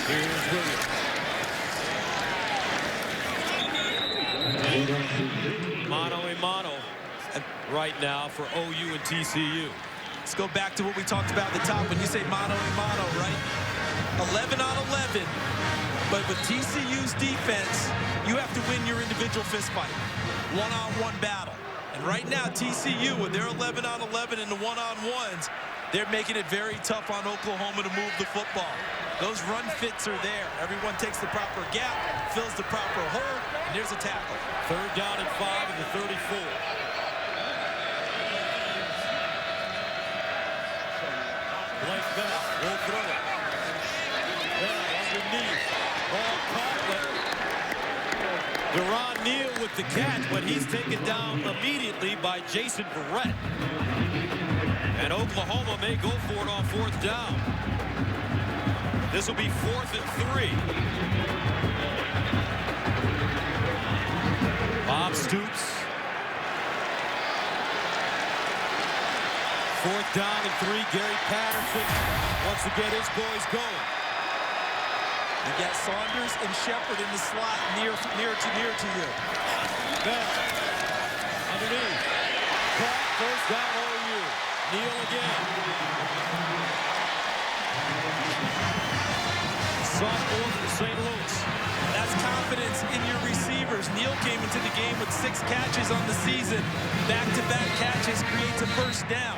Here's Williams. Mano a mano right now for OU and TCU. Let's go back to what we talked about at the top when you say mano a mano, right? 11 on 11. But with TCU's defense, you have to win your individual fist fight. One-on-one battle. And right now, TCU, with their 11 on 11 in the one-on-ones, they're making it very tough on Oklahoma to move the football. Those run fits are there. Everyone takes the proper gap, fills the proper hole, and there's a tackle. Third down and 5 of the 34. Blake Bell will throw it. Bell underneath. Ball caught, but Deron Neal with the catch, but he's taken down immediately by Jason Verrett. And Oklahoma may go for it on fourth down. This will be 4th and 3. Bob Stoops. 4th down and 3. Gary Patterson wants to get his boys going. You got Saunders and Shepard in the slot near to you. Bell. Underneath. Caught. First down OU. Neal again. Sophomore for St. Louis. That's confidence in your receivers. Neal came into the game with 6 catches on the season. Back-to-back catches creates a first down.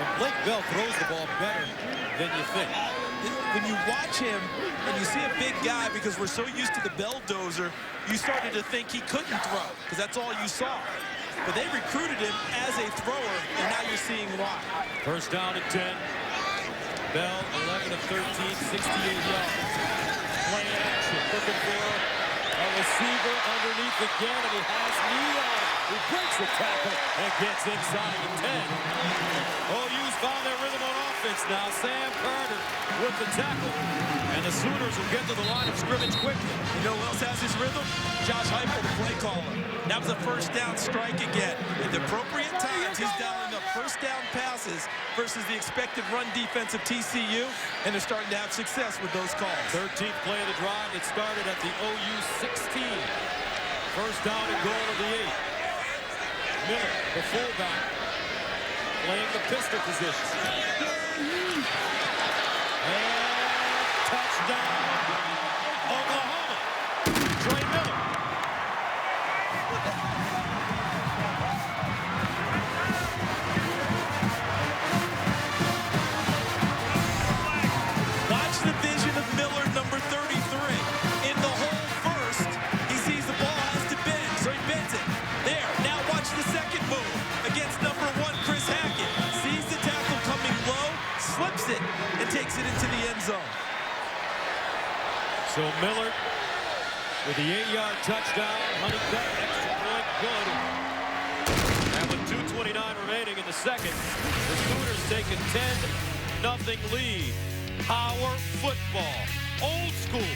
And Blake Bell throws the ball better than you think. When you watch him and you see a big guy, because we're so used to the belldozer, you started to think he couldn't throw because that's all you saw. But they recruited him as a thrower, and now you're seeing why. First down and 10. Bell, 11 of 13, 68 yards. Play action, looking for a receiver underneath again, and he has Neal, who breaks the tackle and gets inside the 10. OU's found their rhythm on offense now. Sam Carter with the tackle, and the Sooners will get to the line of scrimmage quickly. You know who else has his rhythm? Josh Heupel, the play caller. That was a first down strike again. At the appropriate times, he's dialing up first down passes versus the expected run defense of TCU, and they're starting to have success with those calls. 13th play of the drive. It started at the OU 16. First down and goal of the 8. Miller, the fullback, playing the pistol position. And touchdown, Oklahoma. Trey Miller. Watch the vision of Miller, number 33. In the hole first, he sees the ball has to bend, so he bends it. There, now watch the second move against number 1, Chris Hackett. Sees the tackle coming low, slips it, and takes it into the end zone. So Miller with the 8-yard touchdown. Honeycutt, extra point, good. And with 2:29 remaining in the second, the Sooners take a 10-0 lead. Power football, old school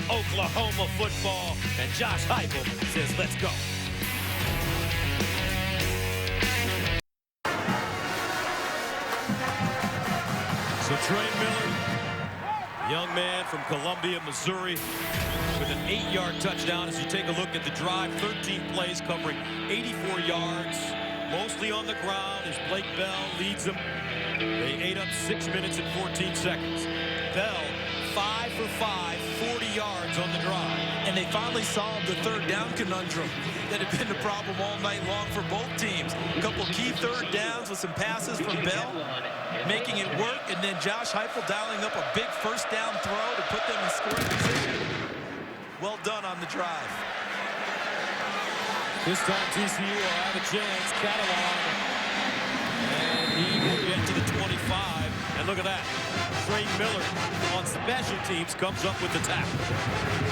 Oklahoma football. And Josh Heupel says, let's go. So Trey Miller, young man from Columbia, Missouri, with an 8-yard touchdown. As you take a look at the drive, 13 plays covering 84 yards, mostly on the ground as Blake Bell leads them. They ate up 6 minutes and 14 seconds. Bell, 5 for 5, 40 yards on the drive. And they finally solved the third down conundrum that had been the problem all night long for both teams. A couple key third downs with some passes from Bell, making it work, and then Josh Heupel dialing up a big first down throw to put them in scoring position. Well done on the drive. This time TCU will have a chance. Catalog. And he will get to the 25. And look at that. Trey Miller on special teams comes up with the tackle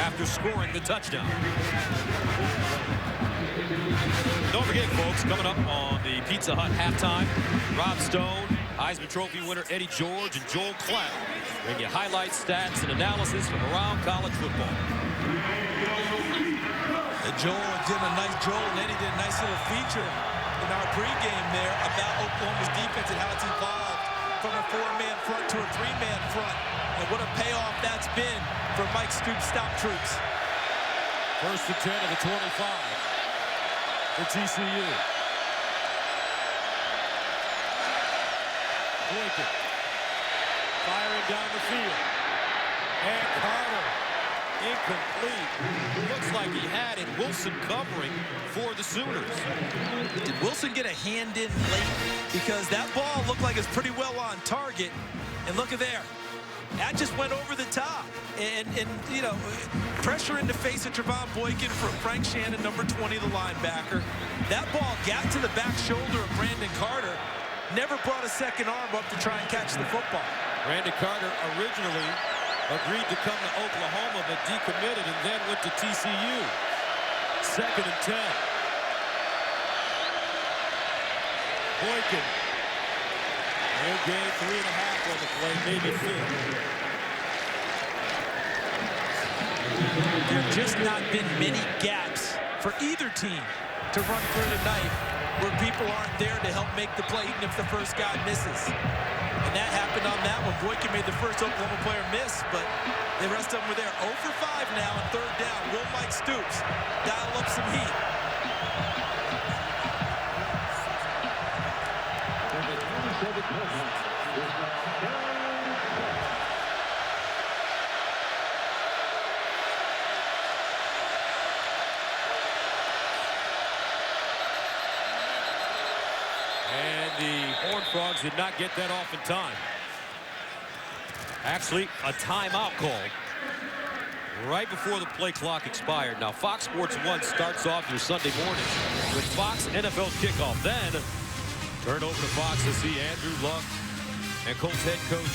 after scoring the touchdown. Don't forget, folks, coming up on the Pizza Hut halftime, Rob Stone, Heisman Trophy winner Eddie George, and Joel Klatt bring you highlights, stats, and analysis from around college football. Joel and Eddie did a nice little feature in our pregame there about Oklahoma's defense and how it's evolved from a 4-man front to a 3-man front, and what a payoff that's been for Mike Stoops' stop troops. First and 10 of the 25 for TCU. Boykin firing down the field. And Carter, incomplete. Looks like he had it. Wilson covering for the Sooners. Did Wilson get a hand in late? Because that ball looked like it's pretty well on target. And look at there. That just went over the top. And you know, pressure in the face of Trevon Boykin from Frank Shannon, number 20, the linebacker. That ball got to the back shoulder of Brandon Carter. Never brought a second arm up to try and catch the football. Brandon Carter originally agreed to come to Oklahoma, but decommitted and then went to TCU. Second and 10. Boykin. They gained 3.5 on the play, maybe 4. There have just not been many gaps for either team to run through tonight where people aren't there to help make the play even if the first guy misses. And that happened on that one. Boykin made the first Oklahoma player miss, but the rest of them were there. 0 for 5 now on third down. Will Mike Stoops dial up some heat? And the Horned Frogs did not get that off in time. Actually, a timeout called right before the play clock expired. Now, Fox Sports 1 starts off your Sunday morning with Fox NFL Kickoff. Then, turn over to Fox to see Andrew Luck and Colts head coach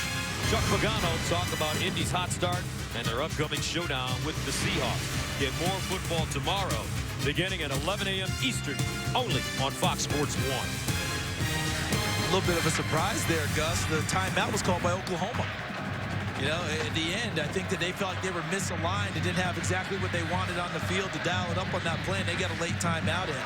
Chuck Pagano talk about Indy's hot start and their upcoming showdown with the Seahawks. Get more football tomorrow, beginning at 11 a.m. Eastern, only on Fox Sports 1. A little bit of a surprise there, Gus. The timeout was called by Oklahoma. You know, at the end, I think that they felt like they were misaligned and didn't have exactly what they wanted on the field to dial it up on that play, and they got a late timeout in.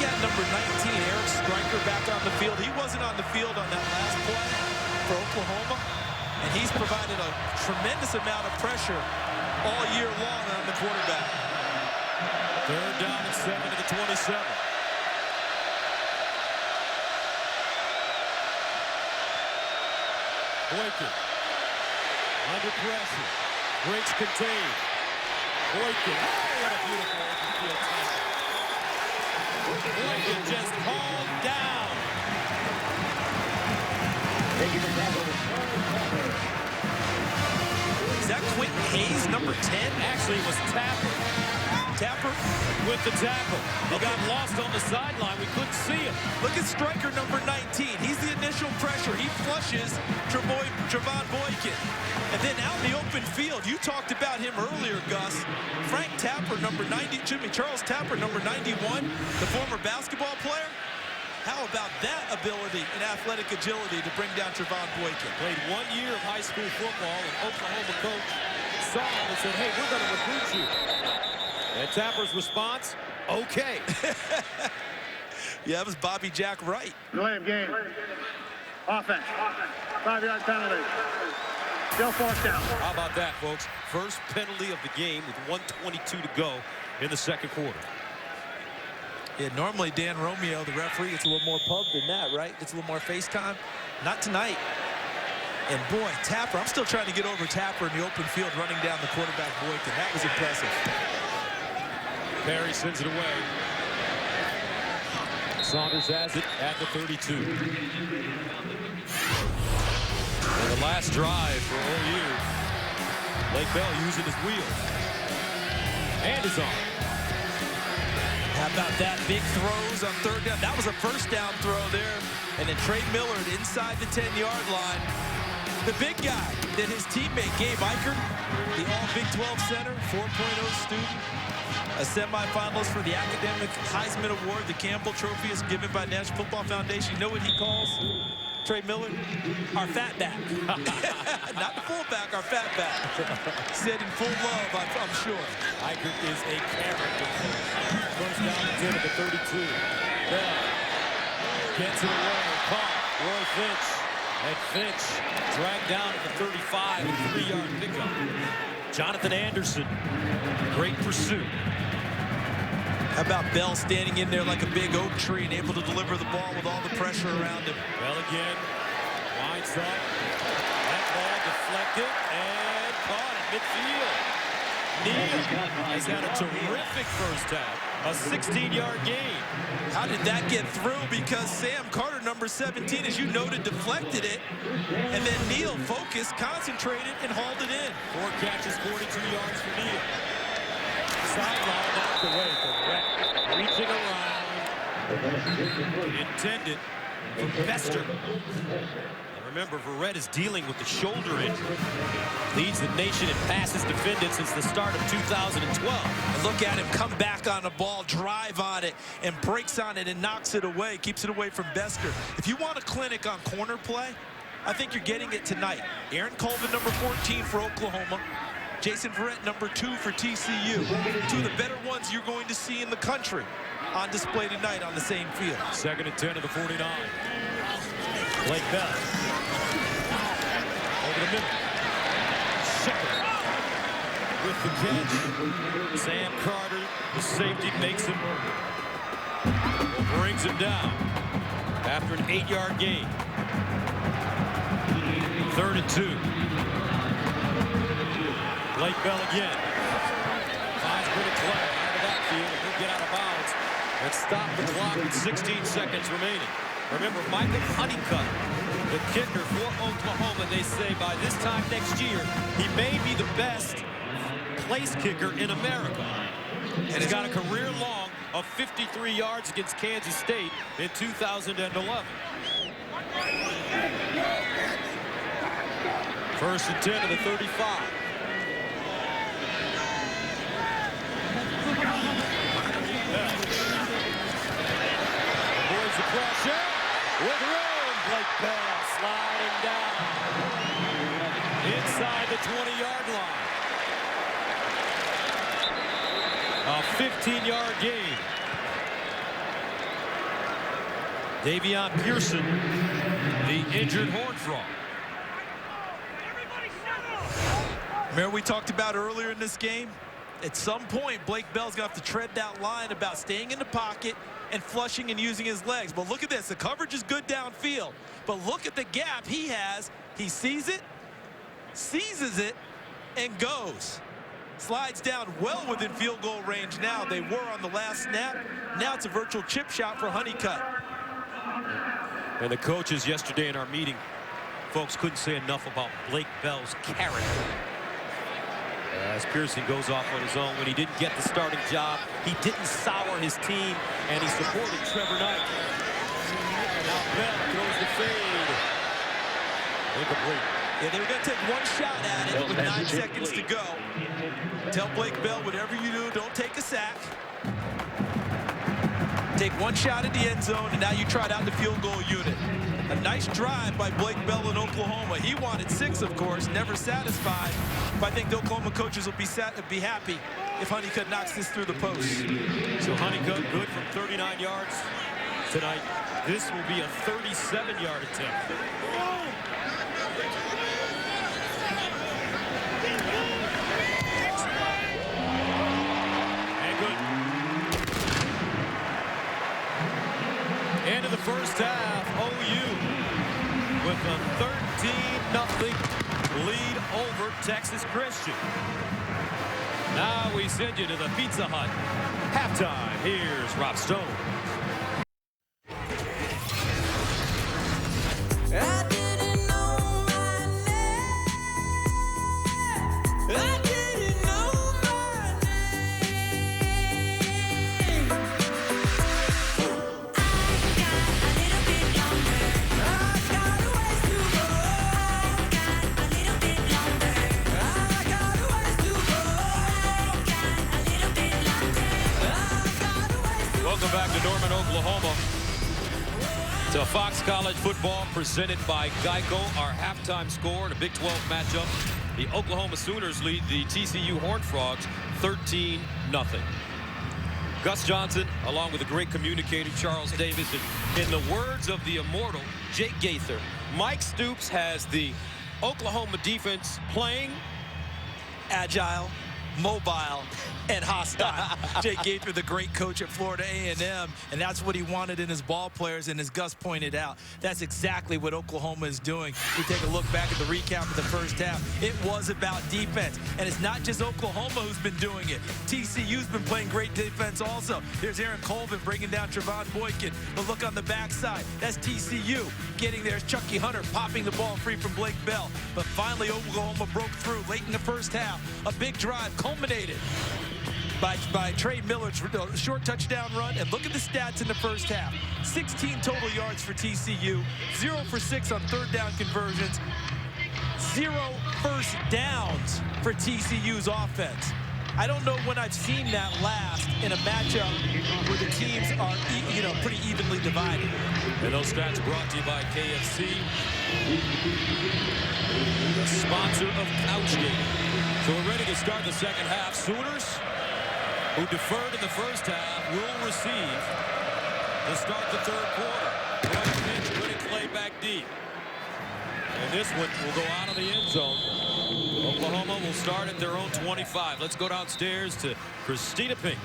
at number 19, Eric Stryker, back on the field. He wasn't on the field on that last play for Oklahoma, and he's provided a tremendous amount of pressure all year long on the quarterback. 3rd down and 7 to the 27. Boykin under pressure, breaks contained. Boykin, oh, what a beautiful open field tackle. Boykin just hauled down. Is that Quentin Hayes, number 10? Actually, it was Tapper with the tackle. He got lost on the sideline. We couldn't see him. Look at Stryker, number 19. He's the initial pressure. He flushes Trevon Boykin. And then out in the open field, you talked about him earlier, Gus. Charles Tapper, number 91, the former basketball player. How about that ability and athletic agility to bring down Trevon Boykin? Played 1 year of high school football, and Oklahoma coach saw him and said, hey, we're going to recruit you. And Tapper's response, okay. Yeah, that was Bobby Jack Wright. William, game. Offense. 5-yard penalty. Still 4th down. How about that, folks? First penalty of the game with 1:22 to go in the 2nd quarter. Yeah, normally Dan Romeo, the referee, gets a little more pub than that, right? Gets a little more face time. Not tonight. And boy, Tapper, I'm still trying to get over Tapper in the open field running down the quarterback Boykin. That was impressive. Perry sends it away. Saunders has it at the 32. And the last drive for OU. Blake Bell using his wheels. And his arm. How about that? Big throws on 3rd down. That was a 1st down throw there. And then Trey Millard inside the 10-yard line. The big guy that his teammate Gabe Eichert, the All-Big 12 center, 4.0 student, a semifinalist for the Academic Heisman Award. The Campbell Trophy is given by National Football Foundation. You know what he calls Trey Millard? Our fat back. Not the fullback, our fat back. Said in full love, I'm sure. Eichert is a character. 1st down and 10 at the 32. Bell gets it away. Caught. Roy Finch. And Finch dragged down at the 35 with a 3-yard pickup. Jonathan Anderson. Great pursuit. How about Bell standing in there like a big oak tree and able to deliver the ball with all the pressure around him? Bell again. Winds up. That ball deflected and caught at midfield. Neal has had a terrific 1st half. A 16-yard gain. How did that get through? Because Sam Carter, number 17, as you noted, deflected it. And then Neal focused, concentrated, and hauled it in. 4 catches, 42 yards for Neal. Sideline knocked away for Rhett. Reaching around. Intended for Bester. Remember, Verrett is dealing with the shoulder injury. Leads the nation in passes defended since the start of 2012. And look at him come back on the ball, drive on it, and breaks on it and knocks it away, keeps it away from Bester. If you want a clinic on corner play, I think you're getting it tonight. Aaron Colvin, number 14 for Oklahoma. Jason Verrett, number 2 for TCU. 2 of the better ones you're going to see in the country on display tonight on the same field. 2nd and 10 to the 49. Blake Bell. Over the middle. Shepard with the catch. Sam Carter, the safety, makes him. Brings him down after an 8-yard gain. 3rd and 2. Blake Bell again. Finds Brittany Clay out of that field, and he'll get out of bounds and stop the clock with 16 seconds remaining. Remember, Michael Honeycutt, the kicker for Oklahoma, they say by this time next year, he may be the best place kicker in America. And he's got a career long of 53 yards against Kansas State in 2011. 1st and 10 to the 35. Avoids the pressure. With room, Blake Bell sliding down inside the 20-yard line. A 15-yard gain. Davion Pearson, the injured Horned Frog. Remember we talked about earlier in this game? At some point, Blake Bell's going to have to tread that line about staying in the pocket and flushing and using his legs. But look at this. The coverage is good downfield. But look at the gap he has. He sees it, seizes it, and goes. Slides down well within field goal range now. They were on the last snap. Now it's a virtual chip shot for Honeycutt. And the coaches yesterday in our meeting, folks, couldn't say enough about Blake Bell's character. As Pearson goes off on his own, when he didn't get the starting job, he didn't sour his team, and he supported Trevor Knight. And now Bell throws the fade. Incomplete. Yeah, they were going to take one shot at it with 9 seconds to go. Tell Blake Bell, whatever you do, don't take a sack. Take one shot at the end zone, and now you tried out the field goal unit. A nice drive by Blake Bell in Oklahoma. He wanted 6, of course, never satisfied. But I think the Oklahoma coaches will be happy if Honeycutt knocks this through the post. So Honeycutt good from 39 yards tonight. This will be a 37-yard attempt. And good. End of the first half, OU with a 13-0 lead over Texas Christian. Now we send you to the Pizza Hut. Halftime, here's Rob Stone. I didn't know my name. I didn't know my name. I got a little bit longer. I got a ways to go. I got a little bit longer. I got a ways to go. I got a little bit longer. I got a ways to go. Welcome back to Norman, Oklahoma. To Fox College football presented by Geico. Our halftime score in a Big 12 matchup. The Oklahoma Sooners lead the TCU Horned Frogs 13-0. Gus Johnson, along with the great communicator Charles Davis, and in the words of the immortal Jake Gaither, Mike Stoops has the Oklahoma defense playing Agile, mobile, and hostile. Jake Gaither, the great coach at Florida A&M, and that's what he wanted in his ball players, and as Gus pointed out, that's exactly what Oklahoma is doing. We take a look back at the recap of the first half. It was about defense, and it's not just Oklahoma who's been doing it. TCU's been playing great defense also. There's Aaron Colvin bringing down Trevon Boykin, but look on the backside. That's TCU getting there. Chucky Hunter popping the ball free from Blake Bell, but finally Oklahoma broke through late in the first half. A big drive culminated by Trey Miller's short touchdown run, and look at the stats in the first half. 16 total yards for TCU, 0 for 6 on third down conversions, 0 first downs for TCU's offense. I don't know when I've seen that last in a matchup where the teams are, pretty evenly divided. And those stats brought to you by KFC, the sponsor of Couchgate. So we're ready to start the second half. Sooners, who deferred in the first half, will receive to start the third quarter. One pitch, putting Clay back deep. And this one will go out of the end zone. Oklahoma will start at their own 25. Let's go downstairs to Christina Pink.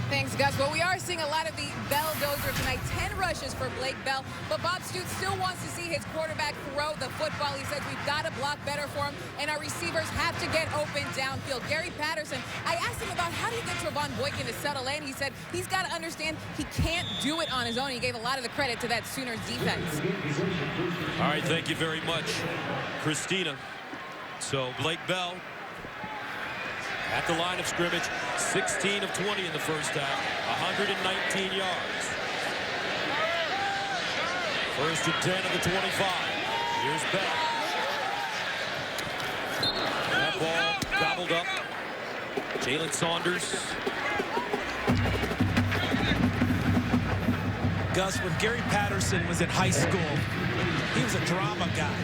Thanks, Gus. Well, we are seeing a lot of the Bell dozer tonight. 10 rushes for Blake Bell. But Bob Stoops still wants to see his quarterback throw the football. He says we've got to block better for him, and our receivers have to get open downfield. Gary Patterson, I asked him about how do you get Trevon Boykin to settle in. He said he's got to understand he can't do it on his own. He gave a lot of the credit to that Sooners defense. All right, thank you very much, Christina. So Blake Bell at the line of scrimmage, 16 of 20 in the first half, 119 yards. First and 10 of the 25. Here's Bell. That ball gobbled up. Jalen Saunders. Gus, when Gary Patterson was in high school, he was a drama guy.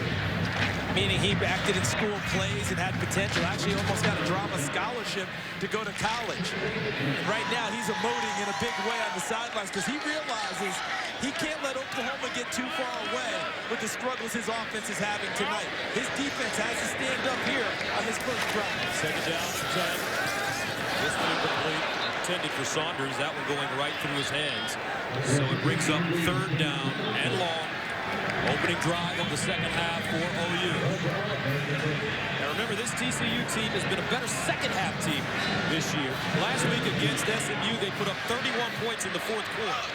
Meaning he acted in school plays and had potential. Actually almost got a drama scholarship scholarship to go to college. And right now, he's emoting in a big way on the sidelines because he realizes he can't let Oklahoma get too far away with the struggles his offense is having tonight. His defense has to stand up here on this first drive. Second down, 10. This one incomplete. Intended for Saunders. That one going right through his hands. So it brings up third down and long. Opening drive of the second half for OU. Now remember, this TCU team has been a better second half team this year. Last week against SMU, they put up 31 points in the fourth quarter.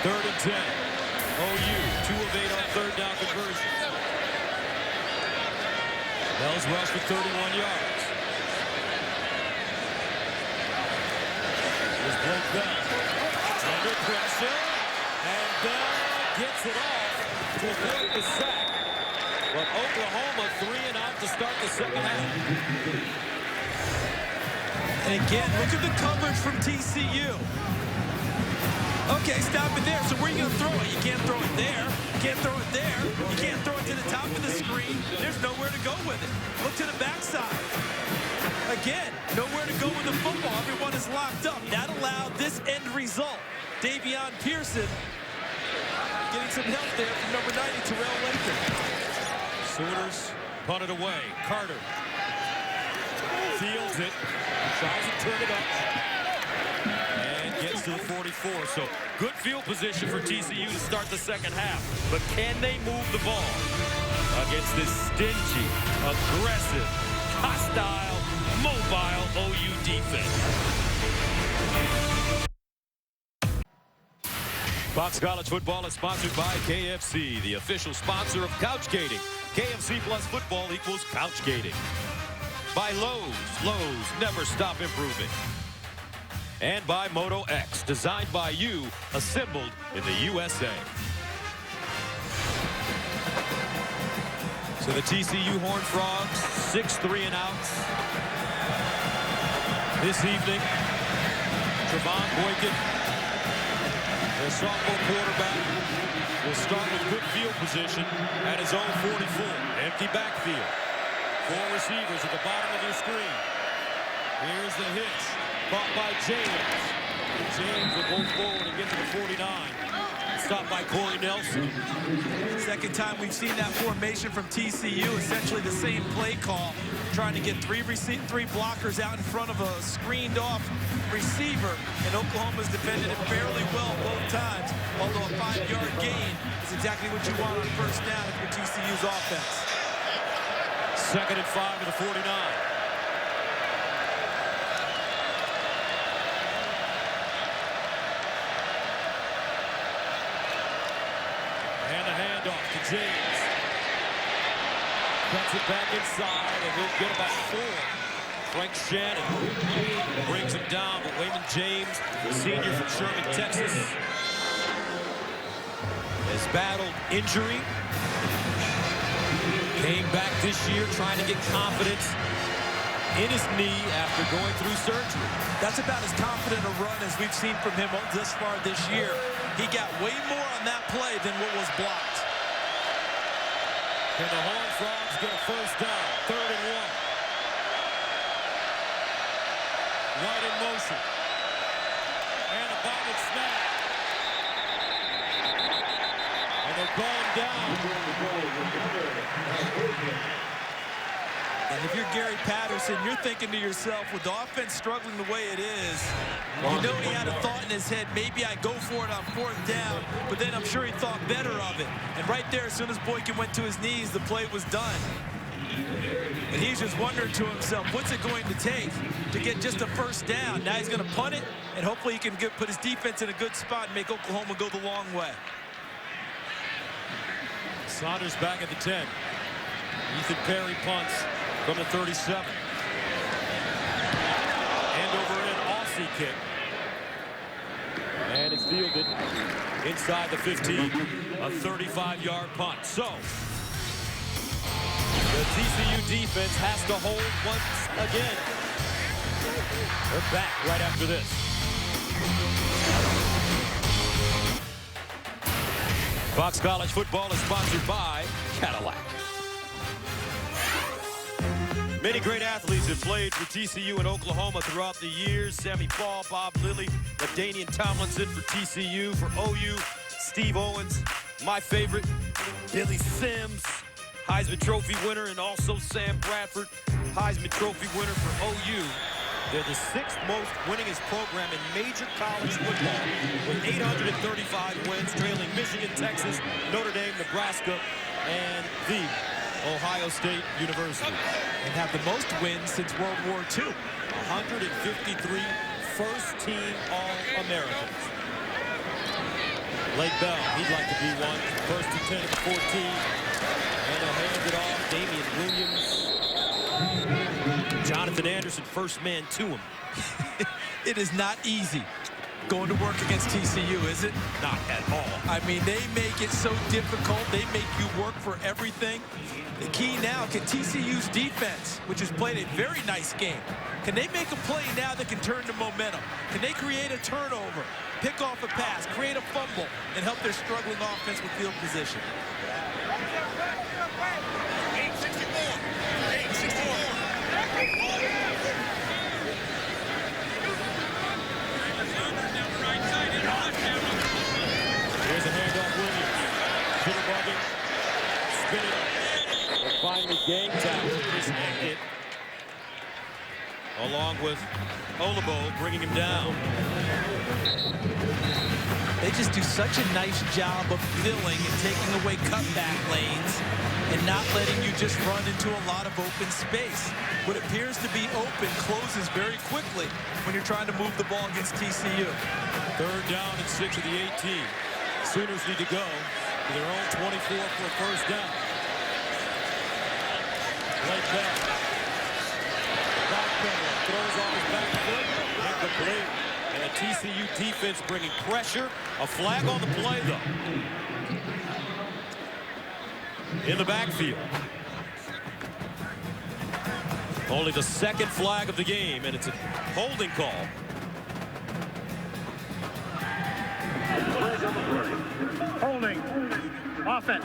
Third and 10. OU, 2 of 8 on third down conversion. Bell's rush for 31 yards. Here's Blake Bell. Under pressure. And Bell gets it off to avoid the sack. But Oklahoma 3 and out to start the second half. And again, look at the coverage from TCU. Okay, stop it there. So where are you going to throw it? You can't throw it there. You can't throw it there. You can't throw it to the top of the screen. There's nowhere to go with it. Look to the backside. Again, nowhere to go with the football. Everyone is locked up. That allowed this end result. Davion Pearson getting some help there from number 90, Terrell Latham. Sooners punt it away. Carter fields it. Tries to turn it up. And gets to the 44. So good field position for TCU to start the second half. But can they move the ball against this stingy, aggressive, hostile, mobile OU defense? Fox College Football is sponsored by KFC, the official sponsor of couch gating. KFC plus football equals couch gating. By Lowe's. Lowe's, never stop improving. And by Moto X, designed by you, assembled in the USA. So the TCU Horned Frogs, 6 3 and outs. This evening, Trevon Boykin, the sophomore quarterback, will start with good field position at his own 44. Empty backfield. 4 receivers at the bottom of your screen. Here's the hitch. Caught by James. James will go forward and get to the 49. Stopped by Corey Nelson. Second time we've seen that formation from TCU. Essentially the same play call. Trying to get three blockers out in front of a screened off receiver. And Oklahoma's defended it fairly well both times. Although a 5-yard gain is exactly what you want on first down if you're TCU's offense. Second and 5 to the 49. And a handoff to James. Cuts it back inside, and he'll get about 4. Frank Shannon brings him down, but Wayman James, the senior from Sherman, Texas, has battled injury. Came back this year trying to get confidence in his knee after going through surgery. That's about as confident a run as we've seen from him this far this year. He got way more on that play than what was blocked. Can the Horned Frogs get a first down? 3rd and 1. Right in motion. And a bottom snap. And they're going down. And if you're Gary Patterson, you're thinking to yourself, with the offense struggling the way it is, you know he had a thought in his head, maybe I go for it on 4th down, but then I'm sure he thought better of it. And right there, as soon as Boykin went to his knees, the play was done. And he's just wondering to himself, what's it going to take to get just a first down? Now he's going to punt it, and hopefully he can put his defense in a good spot and make Oklahoma go the long way. Saunders back at the 10. Ethan Perry punts from the 37. End over end Aussie kick. And it's fielded inside the 15. A 35-yard punt. So the TCU defense has to hold once again. They're back right after this. Fox College Football is sponsored by Cadillac. Many great athletes have played for TCU and Oklahoma throughout the years. Sammy Paul, Bob Lilly, LaDainian Tomlinson for TCU. For OU, Steve Owens. My favorite, Billy Sims, Heisman Trophy winner, and also Sam Bradford, Heisman Trophy winner for OU. They're the 6th most winningest program in major college football with 835 wins, trailing Michigan, Texas, Notre Dame, Nebraska, and the Ohio State University. And have the most wins since World War II. 153 first-team All-Americans. Blake Bell, he'd like to be one. First and 10 at the 14. And they'll hand it off. Damian Williams. Jonathan Anderson, first man to him. It is not easy going to work against TCU, is it? Not at all. I mean, they make it so difficult. They make you work for everything. The key now, can TCU's defense, which has played a very nice game, can they make a play now that can turn to momentum? Can they create a turnover, pick off a pass, create a fumble, and help their struggling offense with field position? Here's a handoff, Williams. Jitterbugging, spinning, and finally gang tackle. Chris Hackett, along with Olabo, bringing him down. They just do such a nice job of filling and taking away cutback lanes and not letting you just run into a lot of open space. What appears to be open closes very quickly when you're trying to move the ball against TCU. 3rd down and 6 of the 18. Sooners need to go to their own 24 for a first down. Blake Bell. Backpedal, throws on his back foot, incomplete. And the TCU defense bringing pressure. A flag on the play, though. In the backfield. Only the 2nd flag of the game, and it's a holding call. Holding. Offense.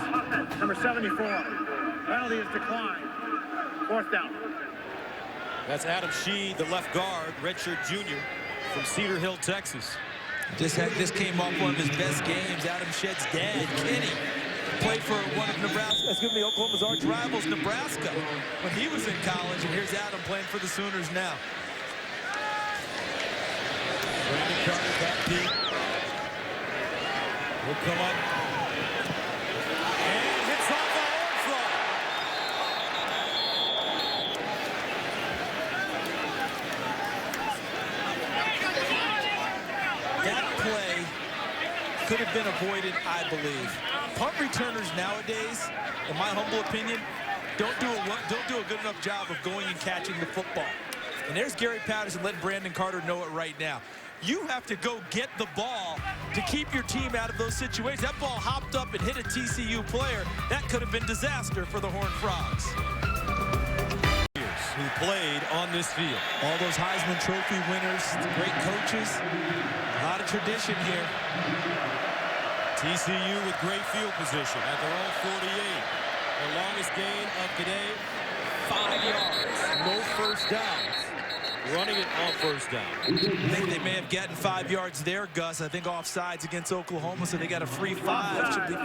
Number 74. Penalty is declined. 4th down. That's Adam Shee, the left guard, redshirt junior from Cedar Hill, Texas. This came off one of his best games. Adam Shedd's dad, Kenny, played for one of Oklahoma's arch rivals, Nebraska, when he was in college. And here's Adam playing for the Sooners now. Brandon Carter back deep. Will come up. And hits off the overthrow. That play could have been avoided, I believe. Punt returners nowadays, in my humble opinion, don't do a good enough job of going and catching the football. And there's Gary Patterson letting Brandon Carter know it right now. You have to go get the ball to keep your team out of those situations. That ball hopped up and hit a TCU player. That could have been disaster for the Horned Frogs. Who played on this field. All those Heisman Trophy winners, great coaches, a lot of tradition here. TCU with great field position at their own 48. Their longest gain of today, 5 yards. No first downs. Running it on first down. I think they may have gotten 5 yards there, Gus. I think offsides against Oklahoma, so they got a free 5. Should be...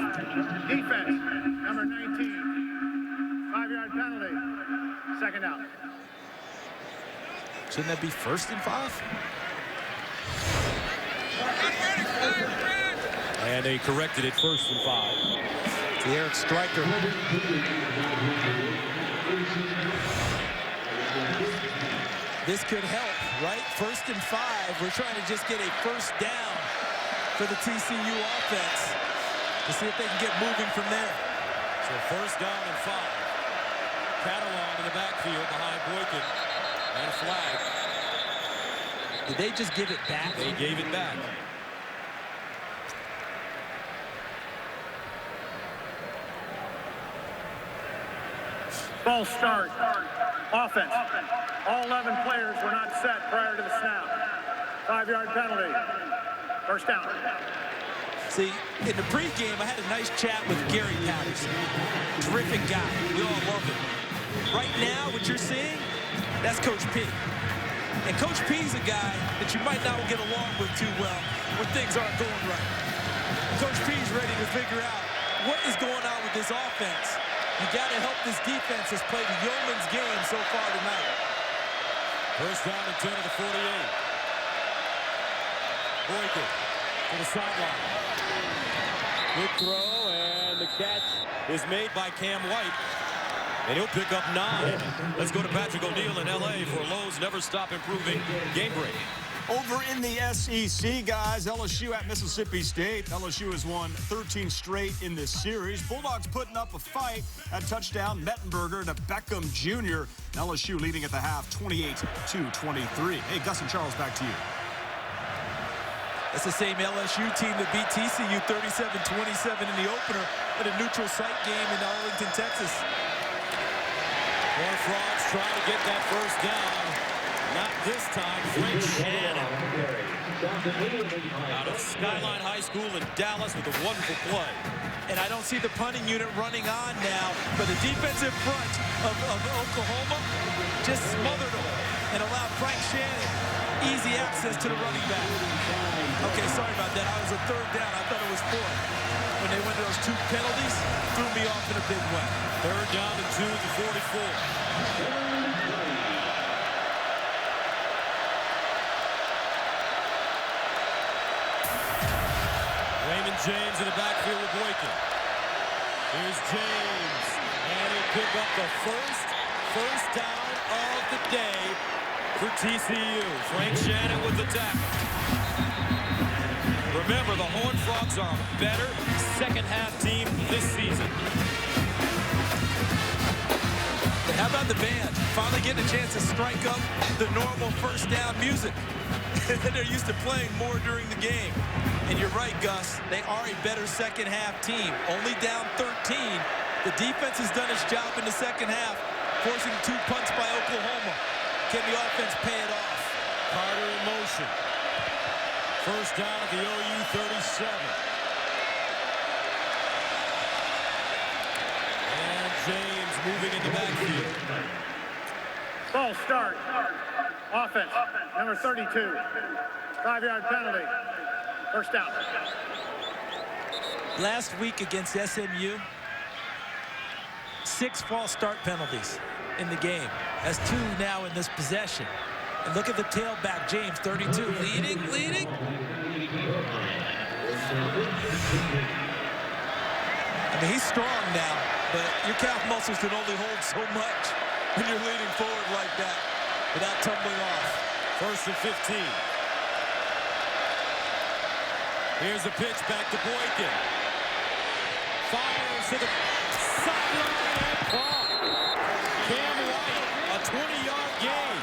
Defense, number 19. 5-yard penalty. 2nd down. Shouldn't that be 1st and 5? And they corrected it 1st and 5. It's the Eric Stryker. This could help, right? 1st and 5. We're trying to just get a first down for the TCU offense to see if they can get moving from there. So 1st down and 5. Catalan in the backfield behind Boykin. And a flag. Did they just give it back? They gave it back. False start. Offense. All 11 players were not set prior to the snap. 5-yard penalty. 1st down. See, in the pregame, I had a nice chat with Gary Patterson. Terrific guy. We all love him. Right now, what you're seeing, that's Coach P. And Coach P's a guy that you might not get along with too well when things aren't going right. Coach P's ready to figure out what is going on with this offense. You got to help this defense that's played a yeoman's game so far tonight. First down and 10 to the 48. Boykin to the sideline. Good throw, and the catch is made by Cam White. And he'll pick up 9. Let's go to Patrick O'Neal in L.A. for Lowe's Never Stop Improving Game Break. Over in the SEC, guys, LSU at Mississippi State. LSU has won 13 straight in this series. Bulldogs putting up a fight at touchdown Mettenberger to Beckham Jr. LSU leading at the half 28-23. Hey, Gus and Charles, back to you. That's the same LSU team that beat TCU 37-27 in the opener at a neutral site game in Arlington, Texas. More Frogs trying to get that first down. Not this time. Frank Shannon out of Skyline High School in Dallas with a wonderful play. And I don't see the punting unit running on now, but the defensive front of Oklahoma just smothered them and allowed Frank Shannon easy access to the running back. Okay, sorry about that. I was a third down. I thought it was 4. When they went to those 2 penalties, threw me off in a big way. Third down and 2 to 44. Raymond James in the backfield with Boykin. Here's James, and he'll pick up the first down of the day for TCU. Frank Shannon with the tackle. Remember, the Horned Frogs are a better second-half team this season. And how about the band? Finally getting a chance to strike up the normal first down music. They're used to playing more during the game. And you're right, Gus. They are a better second-half team. Only down 13. The defense has done its job in the second half, forcing 2 punts by Oklahoma. Can the offense pay it off? Carter in motion. First down at the OU 37. And James moving in the backfield. Ball start. Offense, number 32. 5-yard penalty. First down. Last week against SMU, 6 false start penalties in the game. That's 2 now in this possession. And look at the tailback, James, 32, leading. I mean, he's strong now, but your calf muscles can only hold so much when you're leaning forward like that without tumbling off. First and 15. Here's a pitch back to Boykin. Fires to the sideline and caught. Cam White, a 20-yard gain.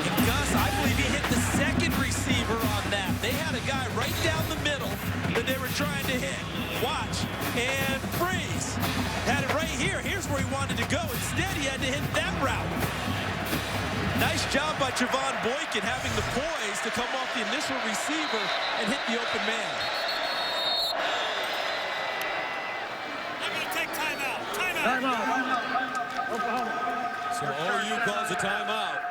And Gus, I believe he hit the second receiver on that. They had a guy right down the middle that they were trying to hit. Watch and freeze. Had it right here. Here's where he wanted to go. Instead, he had to hit that route. Nice job by Javon Boykin having the poise to come off the initial receiver and hit the open man. I'm going to take timeout. Oklahoma. So OU calls a timeout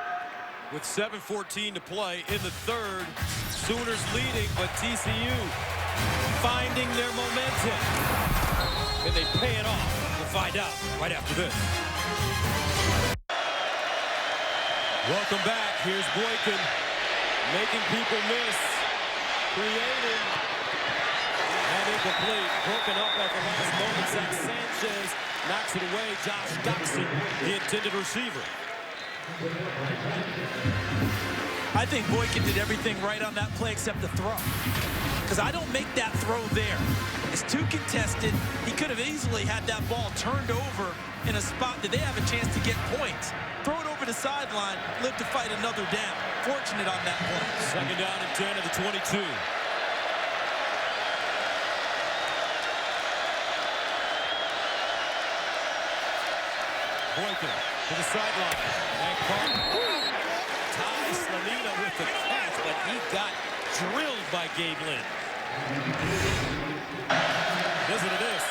with 7:14 to play in the third. Sooners leading, but TCU finding their momentum. Can they pay it off? We'll find out right after this. Welcome back. Here's Boykin making people miss. Creating. And incomplete. Broken up at the last moment. Zach Sanchez knocks it away. Josh Doxson, the intended receiver. I think Boykin did everything right on that play except the throw. Because I don't make that throw there. It's too contested. He could have easily had that ball turned over in a spot that they have a chance to get points. Throw it over the sideline, live to fight another down. Fortunate on that play. Second down and 10 at the 22. Boykin to the sideline. And Ty Slanina with the catch, but he got drilled by Gabe Lynn. Listen to this.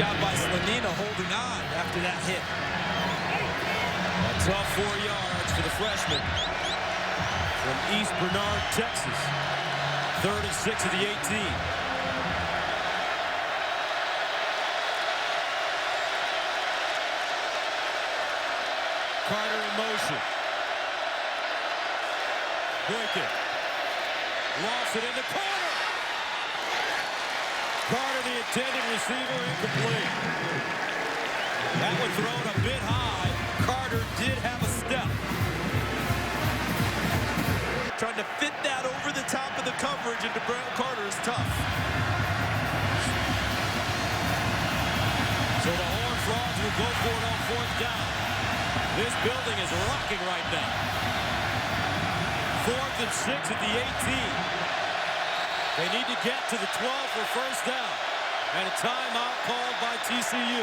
job by Slanina holding on after that hit. A tough 4 yards for the freshman from East Bernard, Texas. 3rd and 6 of the 18. Carter in motion. Boykin. Lost it in the corner. Carter, the intended receiver, incomplete. That one thrown a bit high. Carter did have a step. Trying to fit that over the top of the coverage into Carter is tough. So the Horned Frogs will go for it on 4th down. This building is rocking right now. 4th and 6 at the 18. They need to get to the 12 for first down. And a timeout called by TCU.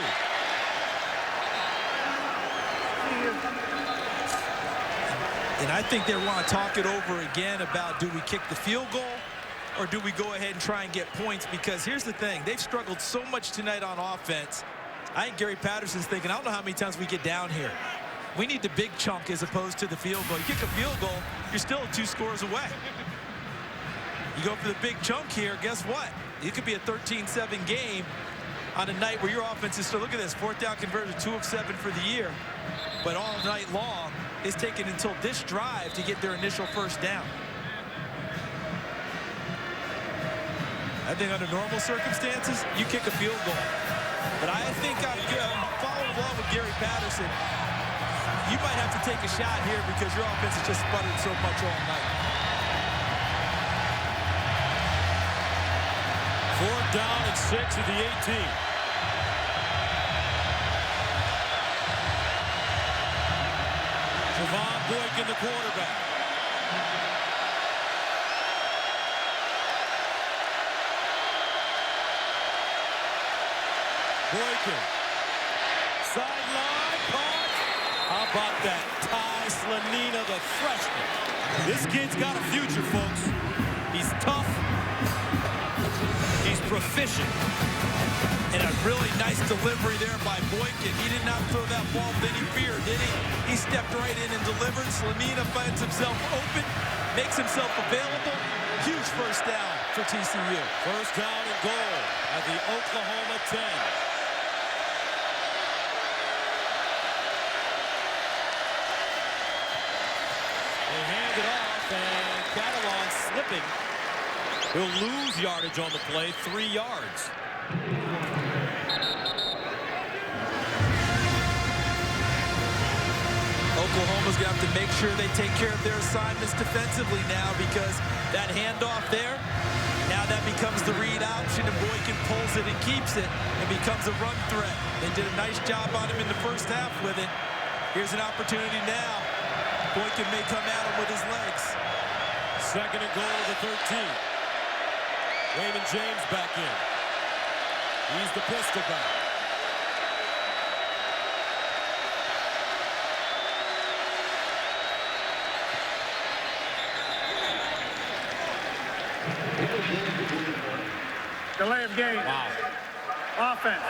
And I think they want to talk it over again about, do we kick the field goal or do we go ahead and try and get points? Because here's the thing. They've struggled so much tonight on offense. I think Gary Patterson's thinking, I don't know how many times we get down here. We need the big chunk as opposed to the field goal. You kick a field goal, you're still 2 scores away. You go for the big chunk here, guess what? It could be a 13-7 game on a night where your offense is still, look at this, 4th down conversion, 2 of 7 for the year. But all night long, it's taken until this drive to get their initial first down. I think under normal circumstances, you kick a field goal. But I think I'm following along with Gary Patterson. You might have to take a shot here because your offense has just sputtered so much all night. 4th down and 6 at the 18. Javon Boykin, the quarterback. Boykin. Sideline, caught. How about that? Ty Slanina, the freshman. This kid's got a future, folks. He's tough. He's proficient. And a really nice delivery there by Boykin. He did not throw that ball with any fear, did he? He stepped right in and delivered. Slanina finds himself open, makes himself available. Huge first down for TCU. First down and goal at the Oklahoma 10. They hand it off, and Catalan slipping. He'll lose yardage on the play, 3 yards. Oklahoma's going to have to make sure they take care of their assignments defensively now because that handoff there, now that becomes the read option and Boykin pulls it and keeps it and becomes a run threat. They did a nice job on him in the first half with it. Here's an opportunity now. Boykin may come at him with his legs. 2nd and goal to the 13. Raymond James back in. He's the pistol back. Delay of game. Wow. Offense.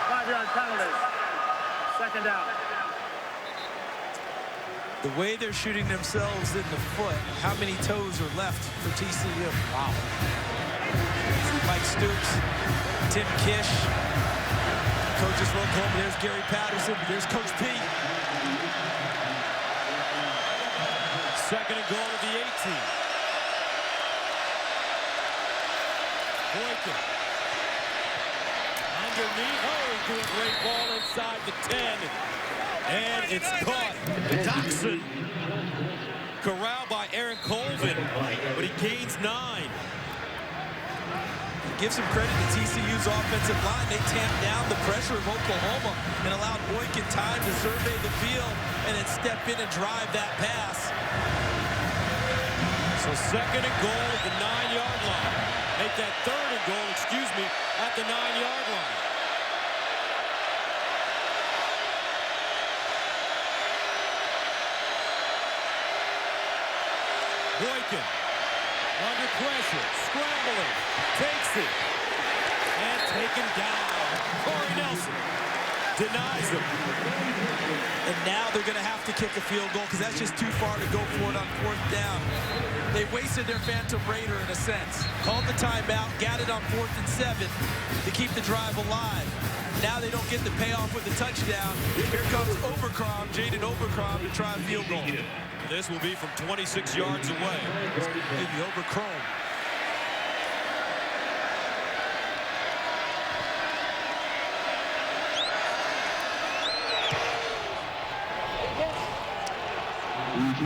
5-yard penalty. 2nd down. The way they're shooting themselves in the foot, how many toes are left for TCU? Wow. Mike Stoops, Tim Kish, coaches from Oklahoma. There's Gary Patterson. There's Coach P. 2nd and goal to the 18. Boykin. Underneath. Oh, he threw a great ball inside the 10. And it's caught. Doxson. Corralled by Aaron Colvin, but he gains 9. Give some credit to TCU's offensive line. They tamped down the pressure of Oklahoma and allowed Boykin time to survey the field and then step in and drive that pass. So 2nd and goal at the 9-yard line. Make that 3rd and goal, at the 9-yard line. Boykin under pressure, scrambling, takes it, and taken down Corey Nelson denies him. And now they're going to have to kick a field goal because that's just too far to go for it on 4th down. They wasted their Phantom Raider in a sense. Called the timeout, got it on 4th and 7 to keep the drive alive. Now they don't get the payoff with the touchdown. Here comes Overcrom, Jaden Overcrom, to try a field goal. This will be from 26 yards away. Maybe Overcrom.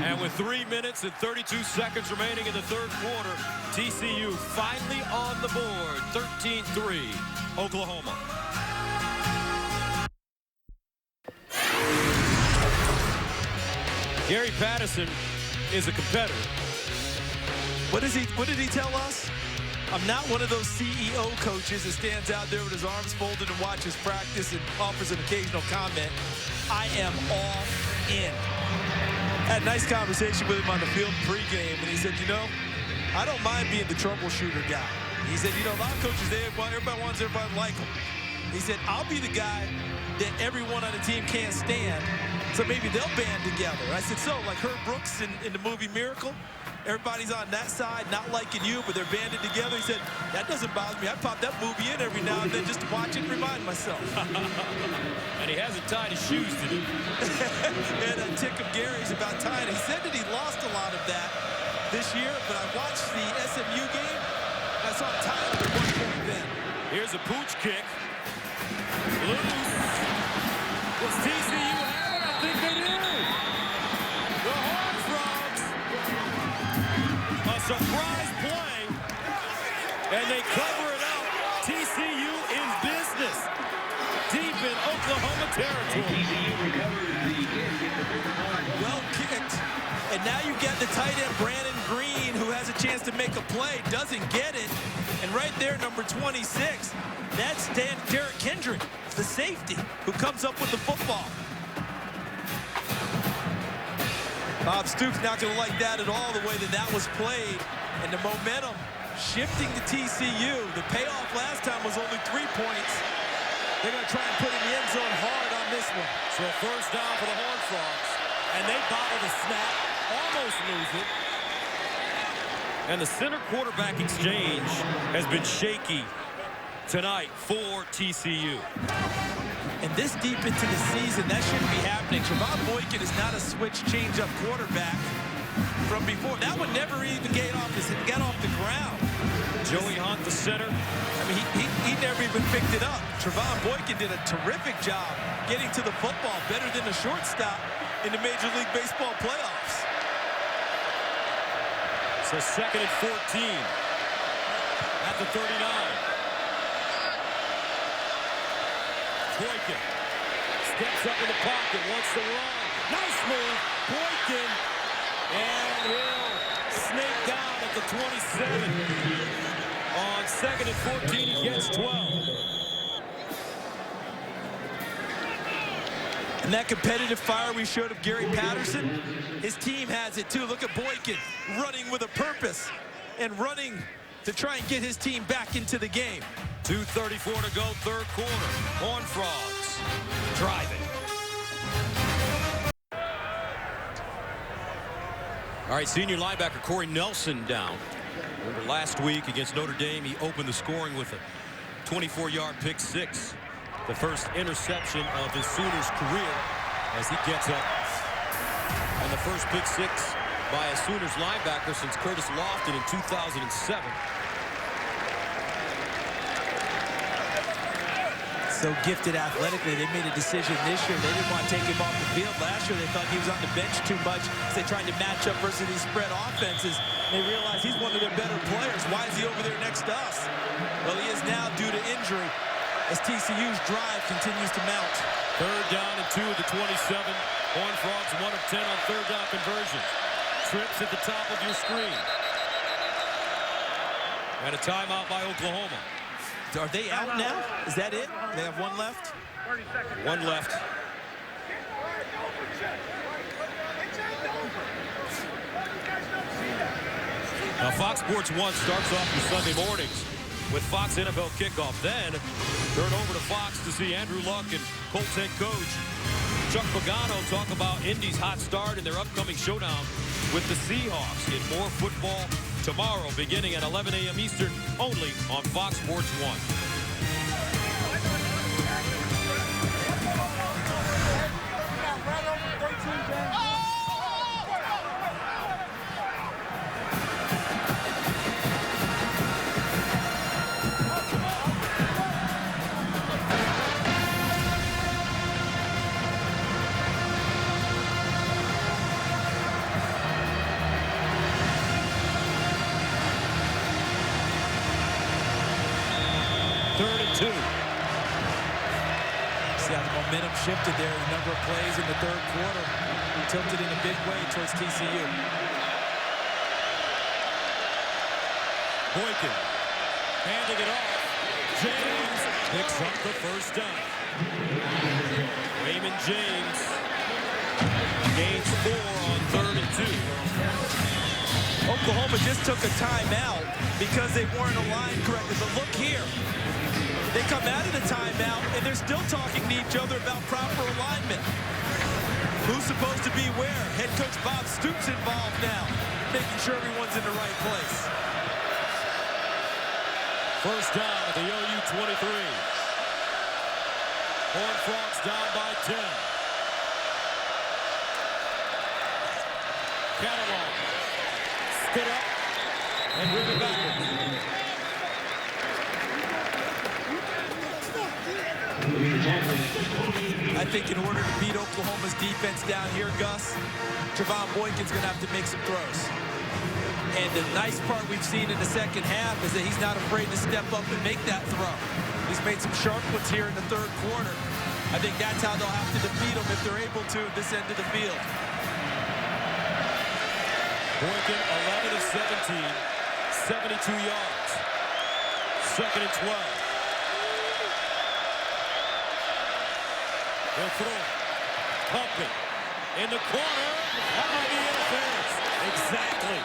And with 3 minutes and 32 seconds remaining in the 3rd quarter, TCU finally on the board, 13-3, Oklahoma. Gary Patterson is a competitor. What did he tell us? I'm not one of those CEO coaches that stands out there with his arms folded and watches practice and offers an occasional comment. I am all in. Had a nice conversation with him on the field pregame, and he said, you know, I don't mind being the troubleshooter guy. He said, you know, a lot of coaches, everybody wants everybody to like them. He said, I'll be the guy that everyone on the team can't stand, so maybe they'll band together. I said, so, like Herb Brooks in the movie Miracle? Everybody's on that side, not liking you, but they're banded together. He said, that doesn't bother me. I pop that movie in every now and then just to watch it and remind myself. And he hasn't tied his shoes today. And a tick of Gary's about tying. He said that he lost a lot of that this year, but I watched the SMU game. I saw him tie up at one point then. Here's a pooch kick. Loose. Does TCU have it? I think they do. The Horned Frogs. A surprise play. And they cover it up. TCU in business. Deep in Oklahoma territory. Well kicked. And now you get the tight end Brandon Green, who has a chance to make a play, doesn't get it. And right there, number 26, that's Derek Kendrick, the safety, who comes up with the football. Bob Stoops not going to like that at all, the way that was played. And the momentum shifting to TCU. The payoff last time was only 3 points. They're going to try and put in the end zone hard on this one. So a first down for the Horned Frogs. And they bottle the snap, almost lose it. And the center quarterback exchange has been shaky tonight for TCU. And this deep into the season, that shouldn't be happening. Trevon Boykin is not a switch change-up quarterback from before. That one never even got off the ground. Joey Hunt, the center. I mean, he never even picked it up. Trevon Boykin did a terrific job getting to the football, better than the shortstop in the Major League Baseball playoffs. So 2nd and 14 at the 39. Boykin steps up in the pocket, wants to run. Nice move, Boykin, and he'll snake down at the 27. On 2nd and 14, he gets 12. And that competitive fire we showed of Gary Patterson, his team has it too. Look at Boykin running with a purpose and running to try and get his team back into the game. 2:34 to go, 3rd quarter. Horned Frogs driving. All right, senior linebacker Corey Nelson down. Remember last week against Notre Dame, he opened the scoring with a 24-yard pick six. The first interception of his Sooners career as he gets up. And the first pick six by a Sooners linebacker since Curtis Lofton in 2007. So gifted athletically, they made a decision this year. They didn't want to take him off the field. Last year, they thought he was on the bench too much. They tried to match up versus these spread offenses. They realized he's one of their better players. Why is he over there next to us? Well, he is now due to injury as TCU's drive continues to mount. 3rd down and 2 at the 27. Horned Frogs 1 of 10 on 3rd down conversion. Trips at the top of your screen. And a timeout by Oklahoma. Are they out now? Is that it? They have one left? 30 seconds. One left. Now Fox Sports 1 starts off your Sunday mornings with Fox NFL Kickoff. Then turn over to Fox to see Andrew Luck and Colts head coach Chuck Pagano talk about Indy's hot start and their upcoming showdown with the Seahawks. In more football tomorrow beginning at 11 a.m. Eastern, only on Fox Sports 1. Momentum shifted there, the number of plays in the third quarter. Tilted in a big way towards TCU. Boykin handing it off. James picks up the first down. Raymond James gains 4 on 3rd and 2. Oklahoma just took a timeout because they weren't aligned correctly. But look here. They come out of the timeout, and they're still talking to each other about proper alignment. Who's supposed to be where? Head coach Bob Stoops involved now, making sure everyone's in the right place. First down at the OU 23. Horned Frogs down by 10. Catalan stood up and moved it backwards. I think in order to beat Oklahoma's defense down here, Gus, Trevon Boykin's going to have to make some throws. And the nice part we've seen in the second half is that he's not afraid to step up and make that throw. He's made some sharp ones here in the third quarter. I think that's how they'll have to defeat him if they're able to at this end of the field. Boykin 11 of 17, 72 yards. 2nd and 12. They'll throw. Pumping. In the corner. That might be interference. Exactly.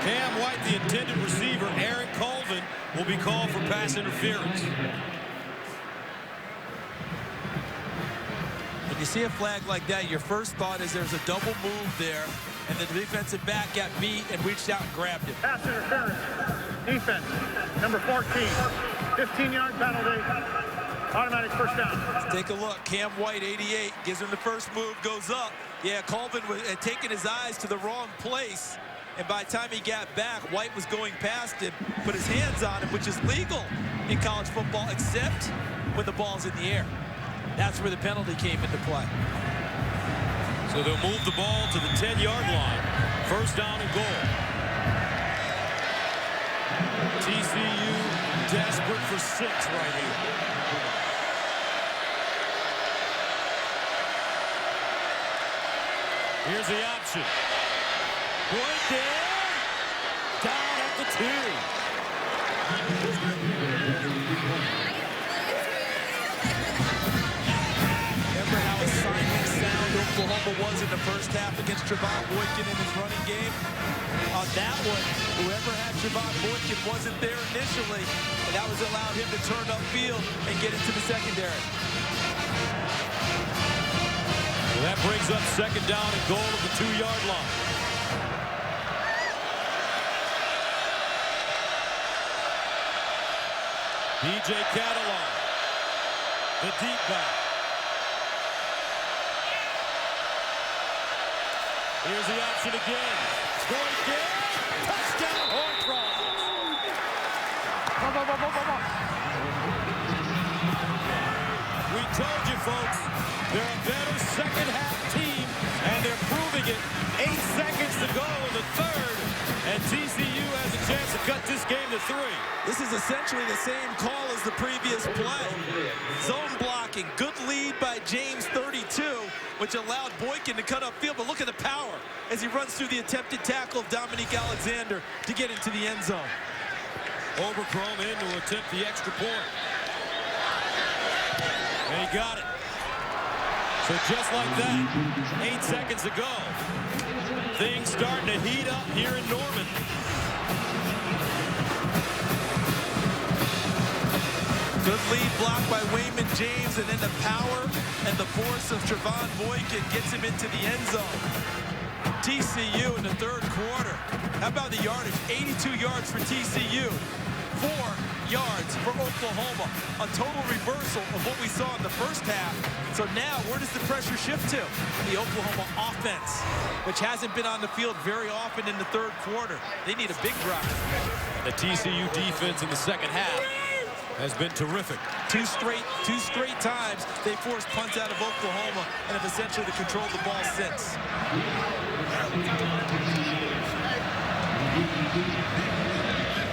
Cam White, the intended receiver, Aaron Colvin, will be called for pass interference. When you see a flag like that, your first thought is there's a double move there, and the defensive back got beat and reached out and grabbed him. Pass interference. Defense. Number 14. 15-yard penalty. Automatic first down. Let's take a look. Cam White, 88, gives him the first move, goes up. Yeah, Colvin had taken his eyes to the wrong place, and by the time he got back, White was going past him, put his hands on him, which is legal in college football, except when the ball's in the air. That's where the penalty came into play. So they'll move the ball to the 10-yard line. First down and goal. TCU desperate for 6 right here. Here's the option. Boykin down at the 2. Remember how assignment sound Oklahoma was in the first half against Trevon Boykin in his running game? On that one, whoever had Trevon Boykin wasn't there initially, and that was allowed him to turn upfield and get into the secondary. That brings up 2nd down and goal at the 2-yard line. DJ Catalan, the deep back. Here's the option again. Boykin, touchdown, Horned Frogs. We told you, folks, they're a better second-half team, and they're proving it. 8 seconds to go in the third, and TCU has a chance to cut this game to 3. This is essentially the same call as the previous play. Zone blocking, good lead by James, 32, which allowed Boykin to cut upfield, but look at the power as he runs through the attempted tackle of Dominique Alexander to get into the end zone. Overchrome in to attempt the extra point. And he got it. So just like that, 8 seconds ago, things starting to heat up here in Norman. Good lead block by Wayman James, and then the power and the force of Trevon Boykin gets him into the end zone. TCU in the third quarter. How about the yardage? 82 yards for TCU. 4 yards for Oklahoma. A total reversal of what we saw in the first half. So now, where does the pressure shift to? The Oklahoma offense, which hasn't been on the field very often in the third quarter. They need a big drive. The TCU defense in the second half has been terrific. Two straight times they forced punts out of Oklahoma and have essentially controlled the ball since.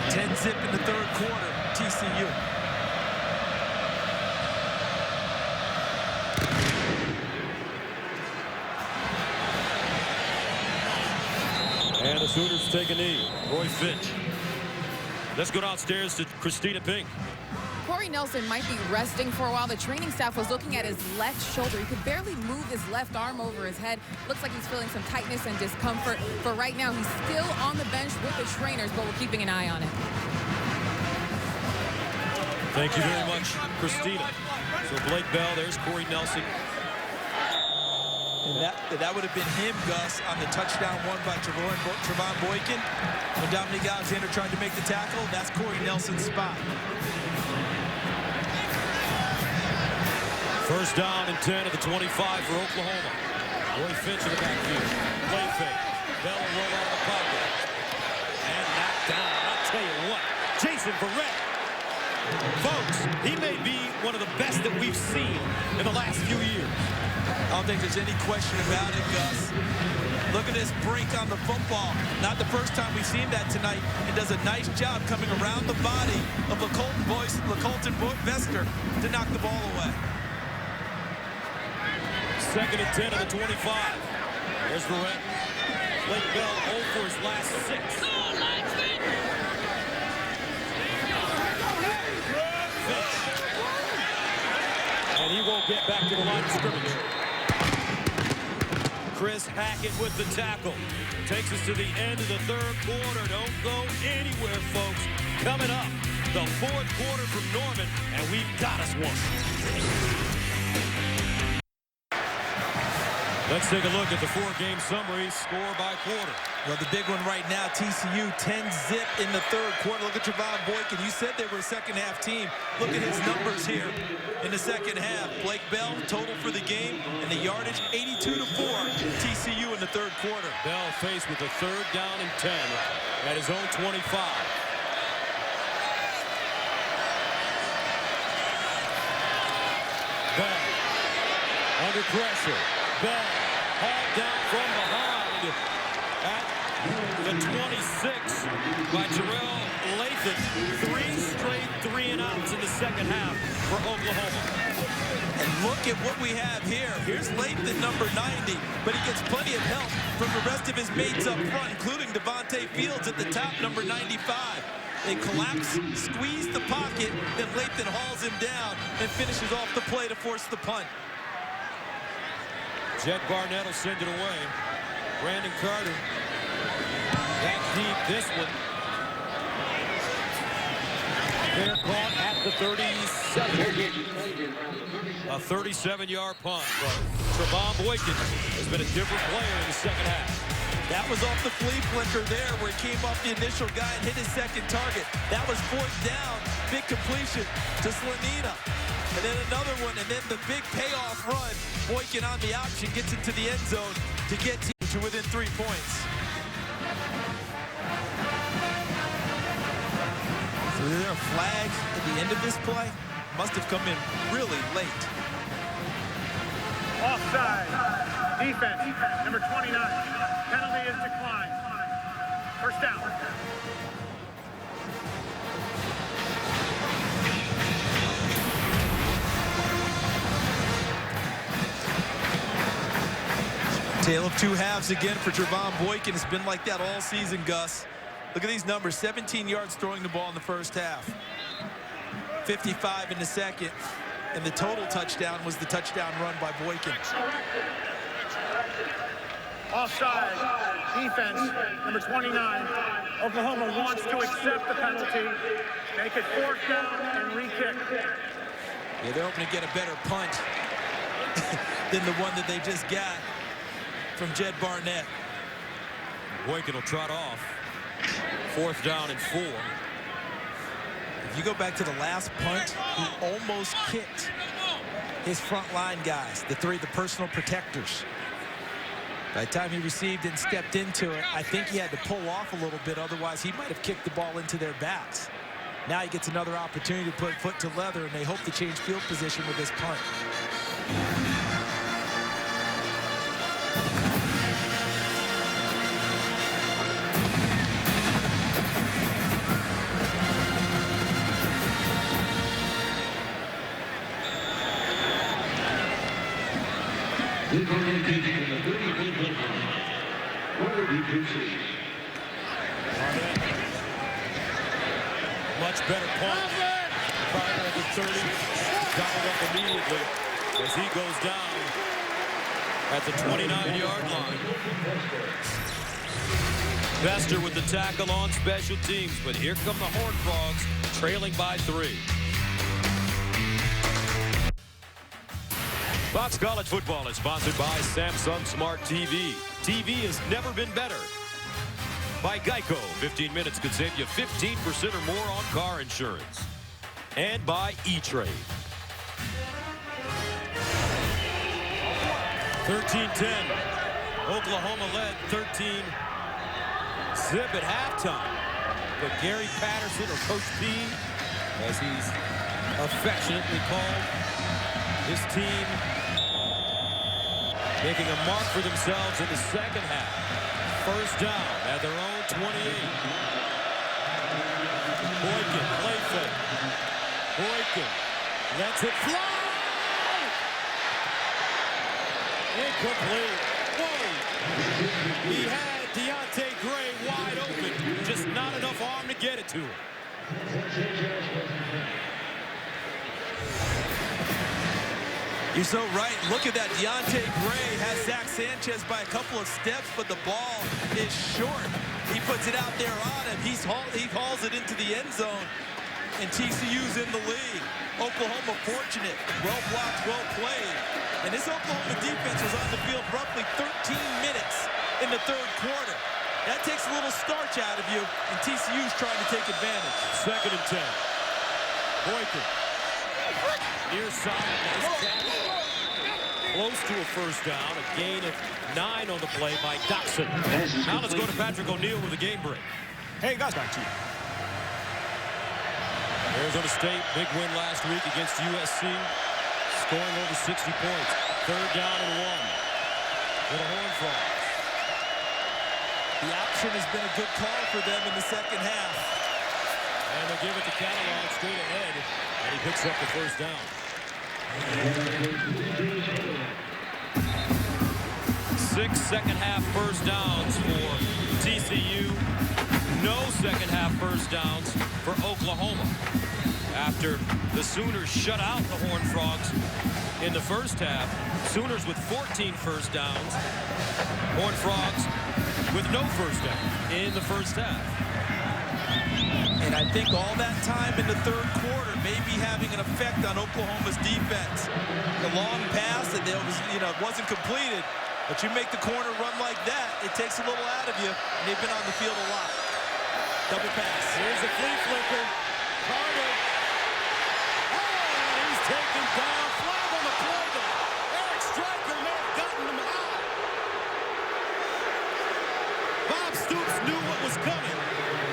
10-zip in the third quarter, TCU. And the Sooners take a knee. Roy Finch. Let's go downstairs to Christina Pink. Corey Nelson might be resting for a while. The training staff was looking at his left shoulder. He could barely move his left arm over his head. Looks like he's feeling some tightness and discomfort. But right now, he's still on the bench with the trainers, but we're keeping an eye on it. Thank you very much, Christina. So Blake Bell, there's Corey Nelson. And that would have been him, Gus, on the touchdown won by Trevon Boykin. When Dominique Alexander tried to make the tackle, that's Corey Nelson's spot. First down and 10 at the 25 for Oklahoma. Roy Finch in the backfield. Play fake. Bell will roll out of the pocket. And knocked down. I'll tell you what, Jason Verrett. Folks, he may be one of the best that we've seen in the last few years. I don't think there's any question about it, Gus. Look at this brink on the football. Not the first time we've seen that tonight. It does a nice job coming around the body of LaColton Vester to knock the ball away. Second and 10 of the 25. There's Verrett. Blake Bell 0 for his last 6. And he won't get back to the line of scrimmage. Chris Hackett with the tackle. Takes us to the end of the third quarter. Don't go anywhere, folks. Coming up, the fourth quarter from Norman, and we've got us one. Let's take a look at the 4-game summary, score by quarter. Well, the big one right now, TCU 10-zip in the third quarter. Look at Trevon Boykin. You said they were a second-half team. Look at his numbers here in the second half. Blake Bell, total for the game, and the yardage, 82-4, TCU in the third quarter. Bell faced with a third down and 10 at his own 25. Bell under pressure. Bell hauled down from behind at the 26 by Jarrell Lathan. 3 straight 3-and-outs in the second half for Oklahoma. And look at what we have here. Here's Lathan, number 90, but he gets plenty of help from the rest of his mates up front, including Devontae Fields at the top, number 95. They collapse, squeeze the pocket, then Lathan hauls him down and finishes off the play to force the punt. Jed Barnett will send it away. Brandon Carter back deep this one. They're caught at the 37. A 37-yard punt. But Trevon Boykin has been a different player in the second half. That was off the flea flicker there where he came off the initial guy and hit his second target. That was fourth down. Big completion to Slanina. And then another one, and then the big payoff run. Boykin on the option gets into the end zone to get to within 3 points. So is there a flag at the end of this play? Must have come in really late. Offside. Defense, number 29. Penalty is declined. First down. Tale of two halves again for Trevon Boykin. It's been like that all season, Gus. Look at these numbers. 17 yards throwing the ball in the first half. 55 in the second. And the total touchdown was the touchdown run by Boykin. Offside. Defense, number 29. Oklahoma wants to accept the penalty, make it 4th down, and re-kick. Yeah, they're hoping to get a better punt than the one that they just got from Jed Barnett. Boykin will trot off. 4th down and 4. If you go back to the last punt, he almost kicked his front line guys, the personal protectors. By the time he received and stepped into it, I think he had to pull off a little bit. Otherwise, he might have kicked the ball into their backs. Now he gets another opportunity to put foot to leather, and they hope to change field position with this punt. Much better punt. Fired at the 30. Gobbled up immediately as he goes down at the 29-yard line. Bester with the tackle on special teams, but here come the Horned Frogs trailing by 3. Fox College Football is sponsored by Samsung Smart TV. TV has never been better. By Geico, 15 minutes could save you 15% or more on car insurance. And by E-Trade. 13-10. Oklahoma led 13-zip at halftime. But Gary Patterson, or Coach P, as he's affectionately called, his team making a mark for themselves in the second half. 1st down at their own 28. Boykin, play fake. Boykin lets it fly. Incomplete. Whoa. He had Deontay Gray wide open. Just not enough arm to get it to him. You're so right. Look at that. Deontay Gray has Zach Sanchez by a couple of steps, but the ball is short. He puts it out there on him. He hauls it into the end zone, and TCU's in the lead. Oklahoma fortunate. Well blocked, well played. And this Oklahoma defense was on the field roughly 13 minutes in the 3rd quarter. That takes a little starch out of you, and TCU's trying to take advantage. 2nd and 10. Boykin. Near side. Nice catch. Close to a 1st down. A gain of 9 on the play by Doxson. Now let's go to Patrick O'Neal with a game break. Hey, guys, back to you. Arizona State, big win last week against USC. Scoring over 60 points. 3rd down and 1. For the Horned Frogs. The option has been a good call for them in the second half. And they'll give it to Catalan straight ahead. And he picks up the 1st down. 6 second-half 1st downs for TCU. No second-half 1st downs for Oklahoma. After the Sooners shut out the Horned Frogs in the 1st half, Sooners with 14 1st downs. Horned Frogs with no 1st down in the 1st half. And I think all that time in the 3rd quarter may be having an effect on Oklahoma's defense. The long pass that wasn't completed, but you make the corner run like that, it takes a little out of you, and they've been on the field a lot. Double pass. Here's a flea flicker. Carter. Oh, and he's taken down. Flag on the play, though. Eric Stryker may have gotten him out. Bob Stoops knew what was coming.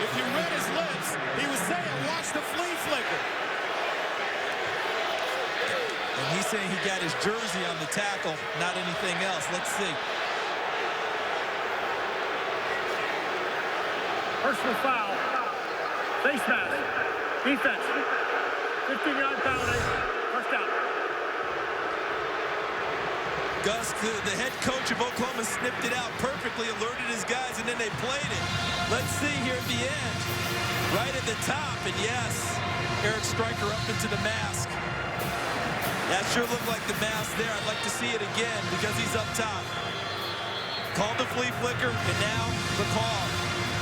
If you read his lips, he was saying, watch the flea flicker. And he's saying he got his jersey on the tackle, not anything else. Let's see. Personal foul. Face mask. Defense. 15-yard penalty. 1st down. Gus, the head coach of Oklahoma, snipped it out perfectly, alerted his guys, and then they played it. Let's see here at the end. Right at the top, and yes, Eric Stryker up into the mask. That sure looked like the mask there. I'd like to see it again because he's up top. called the flea flicker, and now the call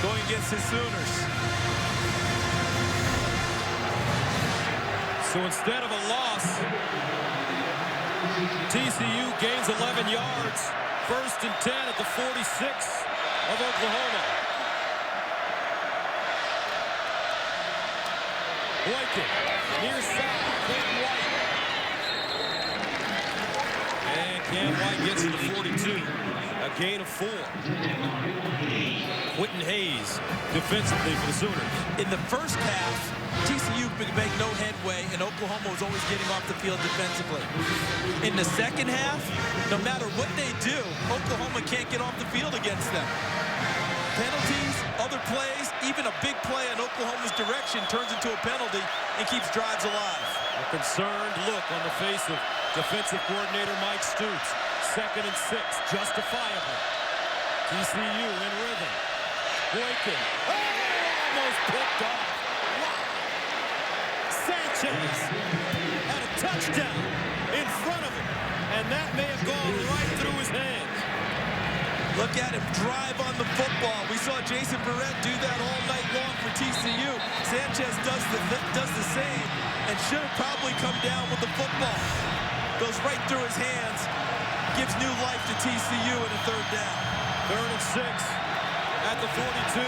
going against his Sooners. So instead of a loss, TCU gains 11 yards. 1st and 10 at the 46 of Oklahoma. Boykin, near side, Cam White. And Cam White gets to the 42. A gain of 4. Quentin Hayes defensively for the Sooners. In the first half, TCU made no headway, and Oklahoma was always getting off the field defensively. In the second half, no matter what they do, Oklahoma can't get off the field against them. Penalties, other plays, even a big play in Oklahoma's direction turns into a penalty and keeps drives alive. A concerned look on the face of defensive coordinator Mike Stoops. 2nd and 6, justifiable. TCU in rhythm. Boykin, almost picked off. Sanchez had a touchdown in front of him, and that may have gone right through his hands. Look at him drive on the football. We saw Jason Barrett do that all night long for TCU. Sanchez does the same and should have probably come down with the football. Goes right through his hands. Gives new life to TCU in a 3rd down. 3rd and 6 at the 42.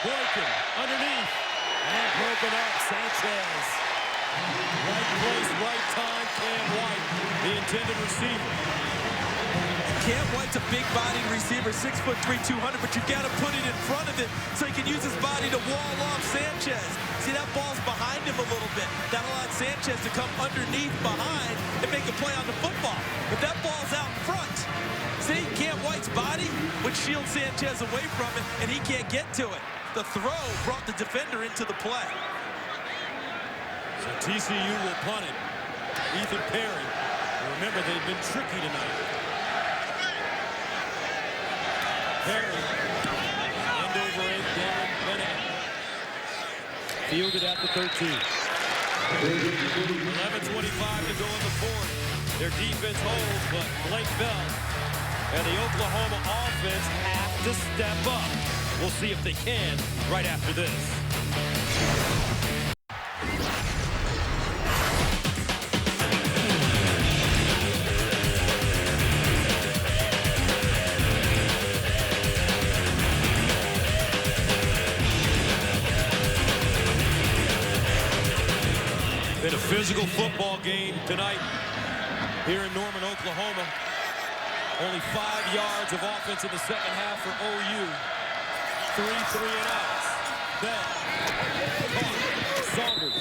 Boykin underneath and broken up. Sanchez. Right place, right time. Cam White, the intended receiver. Cam White's a big-bodied receiver, 6'3", 200, but you got to put it in front of him so he can use his body to wall off Sanchez. See, that ball's behind him a little bit. That allowed Sanchez to come underneath behind and make a play on the football. But that ball's out front. See, Cam White's body would shield Sanchez away from it, and he can't get to it. The throw brought the defender into the play. So TCU will punt it. Ethan Perry. Remember, they've been tricky tonight. Perry. End over end, Darren Bennett. Fielded at the 13. 11:25 to go in the 4th. Their defense holds, but Blake Bell and the Oklahoma offense have to step up. We'll see if they can right after this. Been a physical football game tonight here in Norman, Oklahoma. Only 5 yards of offense in the second half for OU. 3 3-and-outs. Bell. Saunders.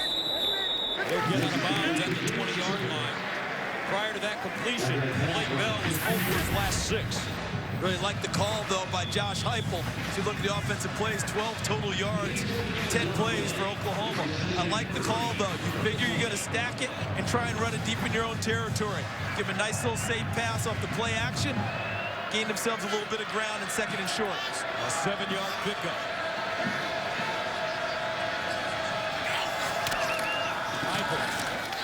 They'll get out of bounds at the 20-yard line. Prior to that completion, Blake Bell was over his last 6. Really like the call, though, by Josh Heupel. If you look at the offensive plays, 12 total yards, 10 plays for Oklahoma. I like the call, though. You figure you're going to stack it and try and run it deep in your own territory. Give a nice little safe pass off the play action. Gain themselves a little bit of ground in 2nd and short. A 7-yard pickup. Heupel.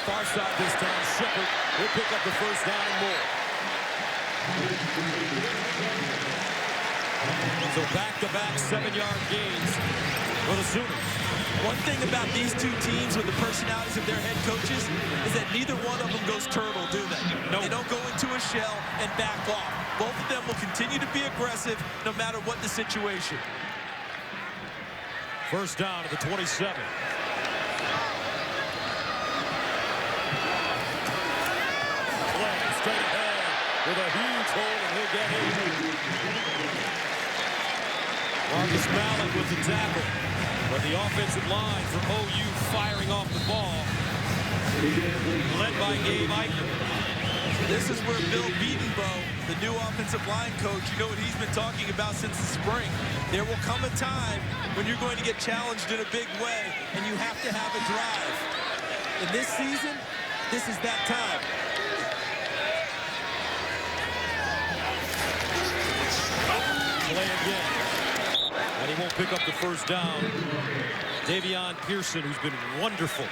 Far side this time. Shepard will pick up the 1st down and more. So back-to-back 7-yard gains for the Sooners. One thing about these two teams with the personalities of their head coaches is that neither one of them goes turtle, do they? No. They don't go into a shell and back off. Both of them will continue to be aggressive no matter what the situation. 1st down at the 27. Play straight ahead with a huge hold, and he'll get it. Marcus Mallett with the tackle. But the offensive line for OU firing off the ball. Led by Gabe Eichner. This is where Bill Beatenbow, the new offensive line coach, you know what he's been talking about since the spring. There will come a time when you're going to get challenged in a big way, and you have to have a drive. In this season, this is that time. Play again. they won't pick up the first down. Davion Pearson, who's been wonderful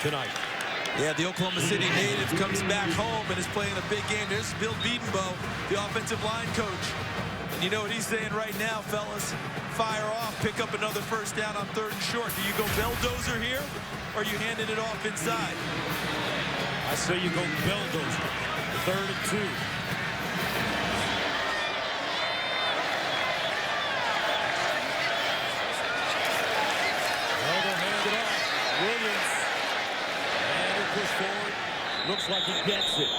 tonight. Yeah, the Oklahoma City native comes back home and is playing a big game. There's Bill Bedenbaugh, the offensive line coach. And you know what he's saying right now, fellas? Fire off, pick up another first down on 3rd and short. Do you go bulldozer here, or are you handing it off inside? I say you go bulldozer. 3rd and 2. Well, they'll hand it off. Williams. And he'll push forward. Looks like he gets it.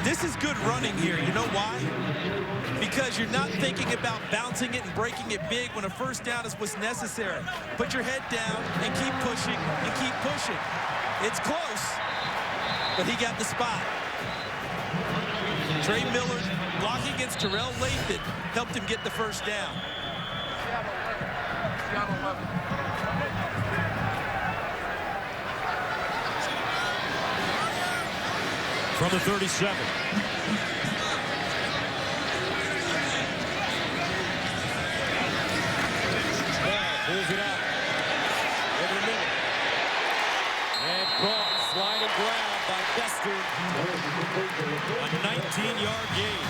This is good running here. You know why? Because you're not thinking about bouncing it and breaking it big when a first down is what's necessary. Put your head down and keep pushing and keep pushing. It's close, but he got the spot. Trey Miller blocking against Terrell Lathan helped him get the first down. From the 37. Pulls it out. Over the middle. And caught. Slide and grab by Bester. A 19-yard gain.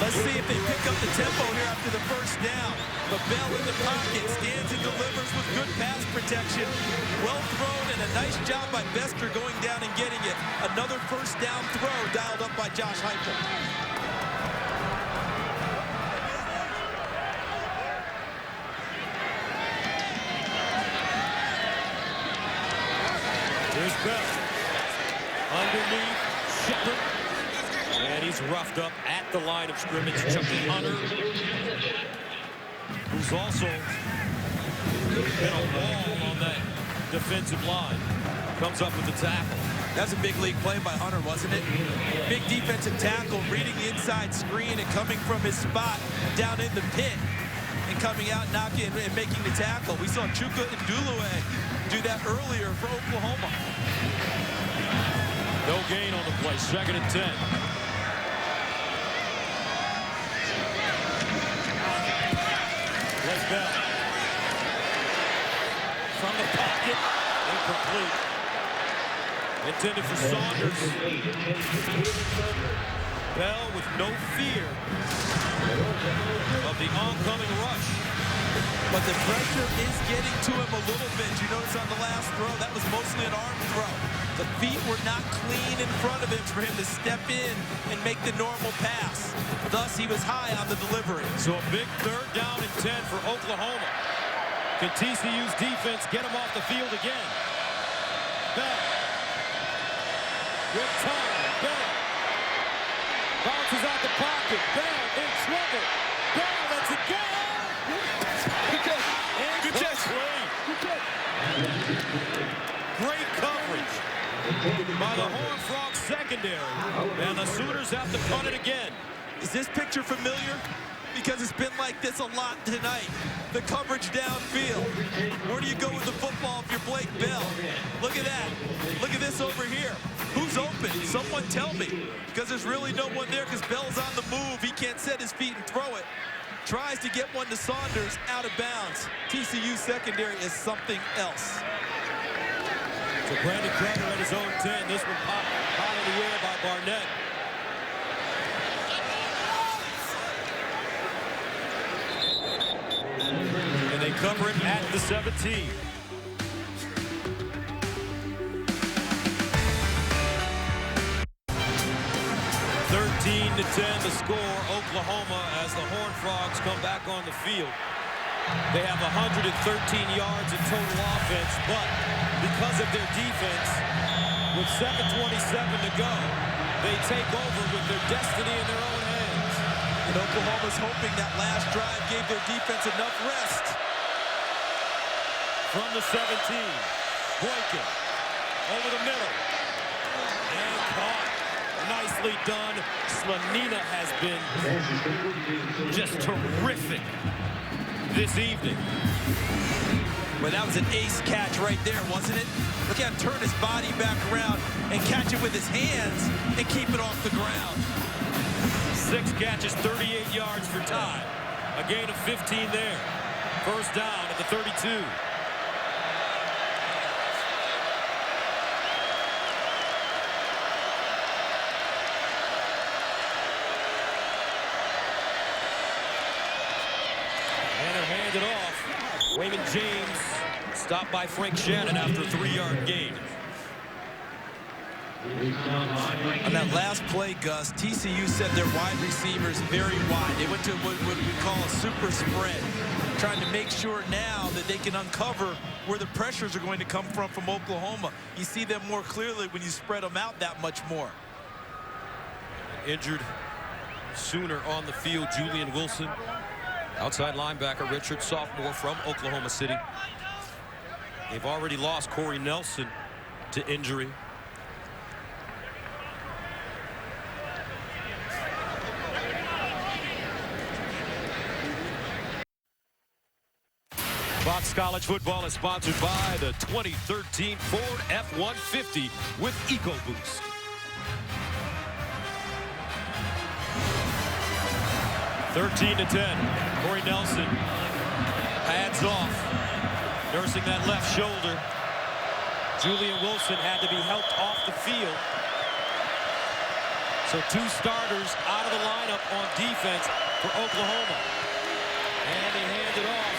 Let's see if they pick up the tempo here after the first down. But Bell in the pocket stands and delivers with good pass protection. Well thrown and a nice job by Bester going down and getting it. Another first down throw dialed up by Josh Heupel. Here's Bell. Underneath, Shepard. And he's roughed up at the line of scrimmage. Chucky Hunter, who's also been a wall on that defensive line, comes up with the tackle. That's a big league play by Hunter, wasn't it? Big defensive tackle, reading the inside screen and coming from his spot down in the pit and coming out, knocking and making the tackle. We saw Chuka and Dulue do that earlier for Oklahoma. No gain on the play. 2nd and 10. Blake Bell. From the pocket. Incomplete. Intended for Saunders. Bell with no fear of the oncoming rush. But the pressure is getting to him a little bit. You notice on the last throw, that was mostly an arm throw. The feet were not clean in front of him for him to step in and make the normal pass. Thus, he was high on the delivery. So a big 3rd down and 10 for Oklahoma. Can TCU's defense get him off the field again? Bell. With time. Bell. Bounces out the pocket. Bell in trouble. Bell lets it go. Good catch. Great coverage by the Horned Frogs secondary. And the Sooners have to punt it again. Is this picture familiar? Because it's been like this a lot tonight. The coverage downfield. Where do you go with the football if you're Blake Bell? Look at that. Look at this over here. Who's open? Someone tell me. Because there's really no one there because Bell's on the move. He can't set his feet and throw it. Tries to get one to Saunders, out of bounds. TCU secondary is something else. So Brandon Carter at his own 10. This one popped high in the air by Barnett. And they cover him at the 17. To 10 the score. Oklahoma as the Horned Frogs come back on the field. They have 113 yards in total offense, but because of their defense, with 7:27 to go, they take over with their destiny in their own hands. And Oklahoma's hoping that last drive gave their defense enough rest. From the 17, Boykin over the middle and caught. Nicely done. Slanina has been just terrific this evening. Well, that was an ace catch right there, wasn't it? Look at him turn his body back around and catch it with his hands and keep it off the ground. 6 catches, 38 yards for Ty. A gain of 15 there. First down at the 32. And they're handed off. Raymond James stopped by Frank Shannon after a 3-yard gain. On that last play, Gus, TCU said their wide receivers very wide. They went to what we call a super spread, trying to make sure now that they can uncover where the pressures are going to come from Oklahoma. You see them more clearly when you spread them out that much more. Injured Sooner on the field, Julian Wilson. Outside linebacker, Richard, sophomore from Oklahoma City. They've already lost Corey Nelson to injury. Fox College Football is sponsored by the 2013 Ford F-150 with EcoBoost. Thirteen to 10. Corey Nelson pads off, nursing that left shoulder. Julian Wilson had to be helped off the field. So 2 starters out of the lineup on defense for Oklahoma. And they hand it off.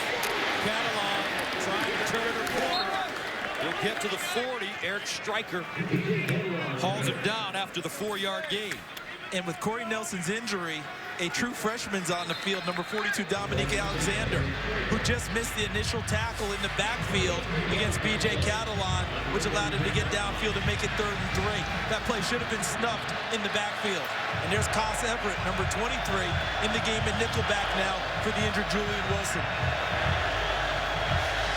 Catalan trying to turn a corner. He'll get to the 40. Eric Stryker hauls him down after the 4-yard gain. And with Corey Nelson's injury, a true freshman's on the field, number 42, Dominique Alexander, who just missed the initial tackle in the backfield against B.J. Catalan, which allowed him to get downfield and make it 3rd and 3. That play should have been snuffed in the backfield. And there's Cos Everett, number 23, in the game at nickelback now for the injured Julian Wilson.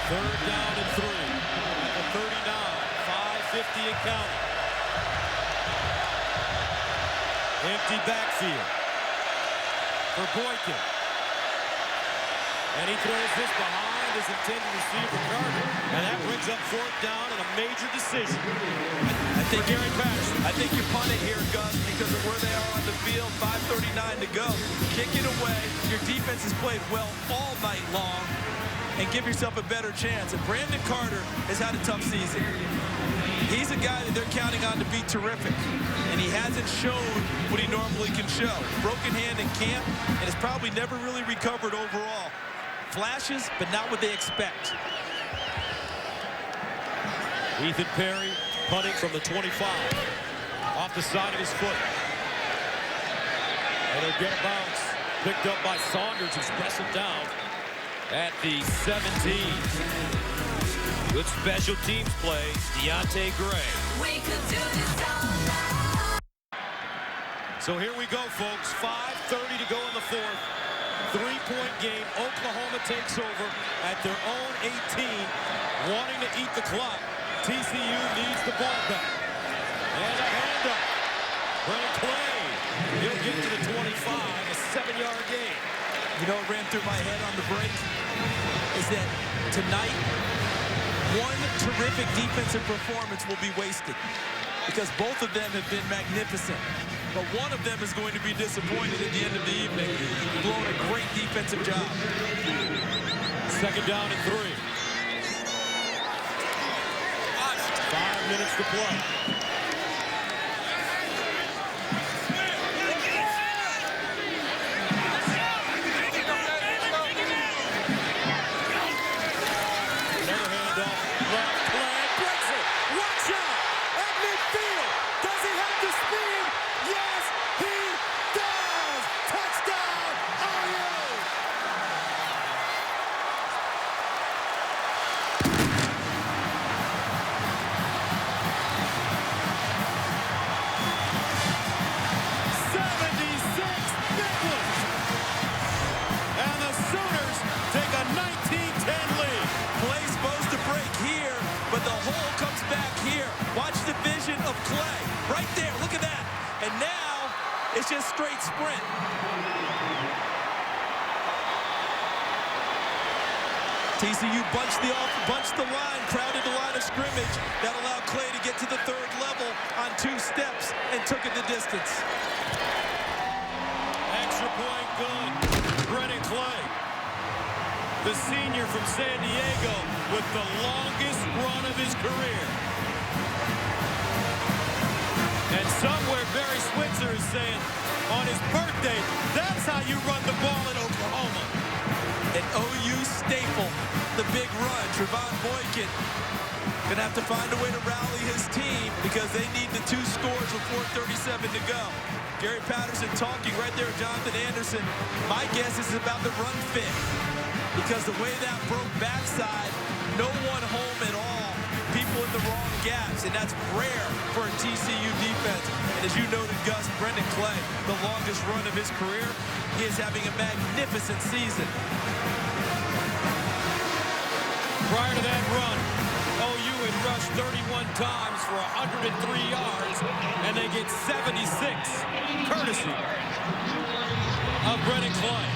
3rd down and 3 at the 39, 5:50 and counting. Empty backfield for Boykin. And he throws this behind his intended receiver, Carter. And that brings up 4th down and a major decision. I think Gary Patterson. I think you punt it here, Gus, because of where they are on the field. 5:39 to go. Kick it away. Your defense has played well all night long. And give yourself a better chance. And Brandon Carter has had a tough season. He's a guy that they're counting on to be terrific. And he hasn't shown what he normally can show. Broken hand in camp, and has probably never really recovered overall. Flashes, but not what they expect. Ethan Perry punting from the 25. Off the side of his foot. And they'll get a bounce. Picked up by Saunders, who's pressing down at the 17. Good special teams play, Deontay Gray. We could do this all night. So here we go, folks. 5:30 to go in the 4th. 3-point game. Oklahoma takes over at their own 18, wanting to eat the clock. TCU needs the ball back. And a handoff. Brennan Clay. He'll get to the 25, a 7-yard gain. You know what ran through my head on the break? Is that tonight, one terrific defensive performance will be wasted because both of them have been magnificent. But one of them is going to be disappointed at the end of the evening, blowing a great defensive job. 2nd down and 3. 5 minutes to play. It's just straight sprint. TCU bunched the line, crowded the line of scrimmage. That allowed Clay to get to the third level on 2 steps and took it the distance. Extra point good. Brennan Clay, the senior from San Diego, with the longest run of his career. And somewhere Barry Switzer is saying, on his birthday, that's how you run the ball in Oklahoma. An OU staple, the big run. Trevon Boykin gonna have to find a way to rally his team because they need the 2 scores with 4:37 to go. Gary Patterson talking right there, Jonathan Anderson. My guess is about the run fit because the way that broke backside, no one home at all. People in the wrong gaps, and that's rare for a TCU defense. And as you noted, Gus, Brendan Clay, the longest run of his career, he is having a magnificent season. Prior to that run, OU had rushed 31 times for 103 yards, and they get 76, courtesy of Brennan Clay.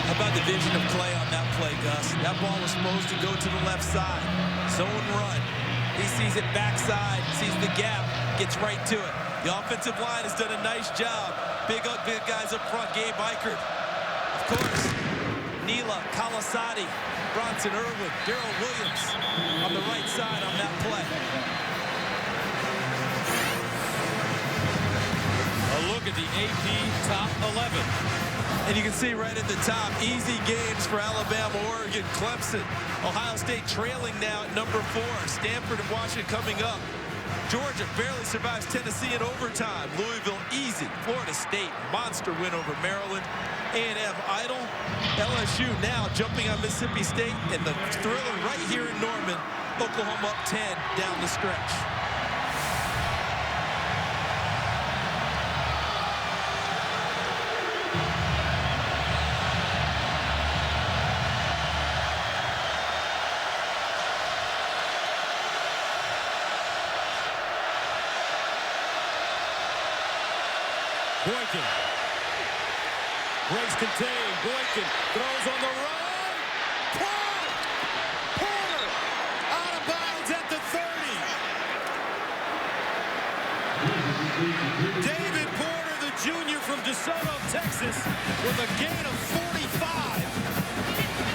How about the vision of Clay on that play, Gus? That ball was supposed to go to the left side. Zone run. He sees it backside, sees the gap, gets right to it. The offensive line has done a nice job. Big guys up front, Gabe Eichert. Of course, Neela, Kalasati, Bronson Irwin, Darrell Williams on the right side on that play. A look at the AP top 11. And you can see right at the top, easy games for Alabama, Oregon, Clemson. Ohio State trailing now at number 4. Stanford and Washington coming up. Georgia barely survives Tennessee in overtime. Louisville easy. Florida State monster win over Maryland. A&M idle. LSU now jumping on Mississippi State. And the thriller right here in Norman. Oklahoma up 10 down the stretch. Boykin breaks contain. Boykin throws on the run. Porter out of bounds at the 30. David Porter, the junior from DeSoto, Texas, with a gain of 45.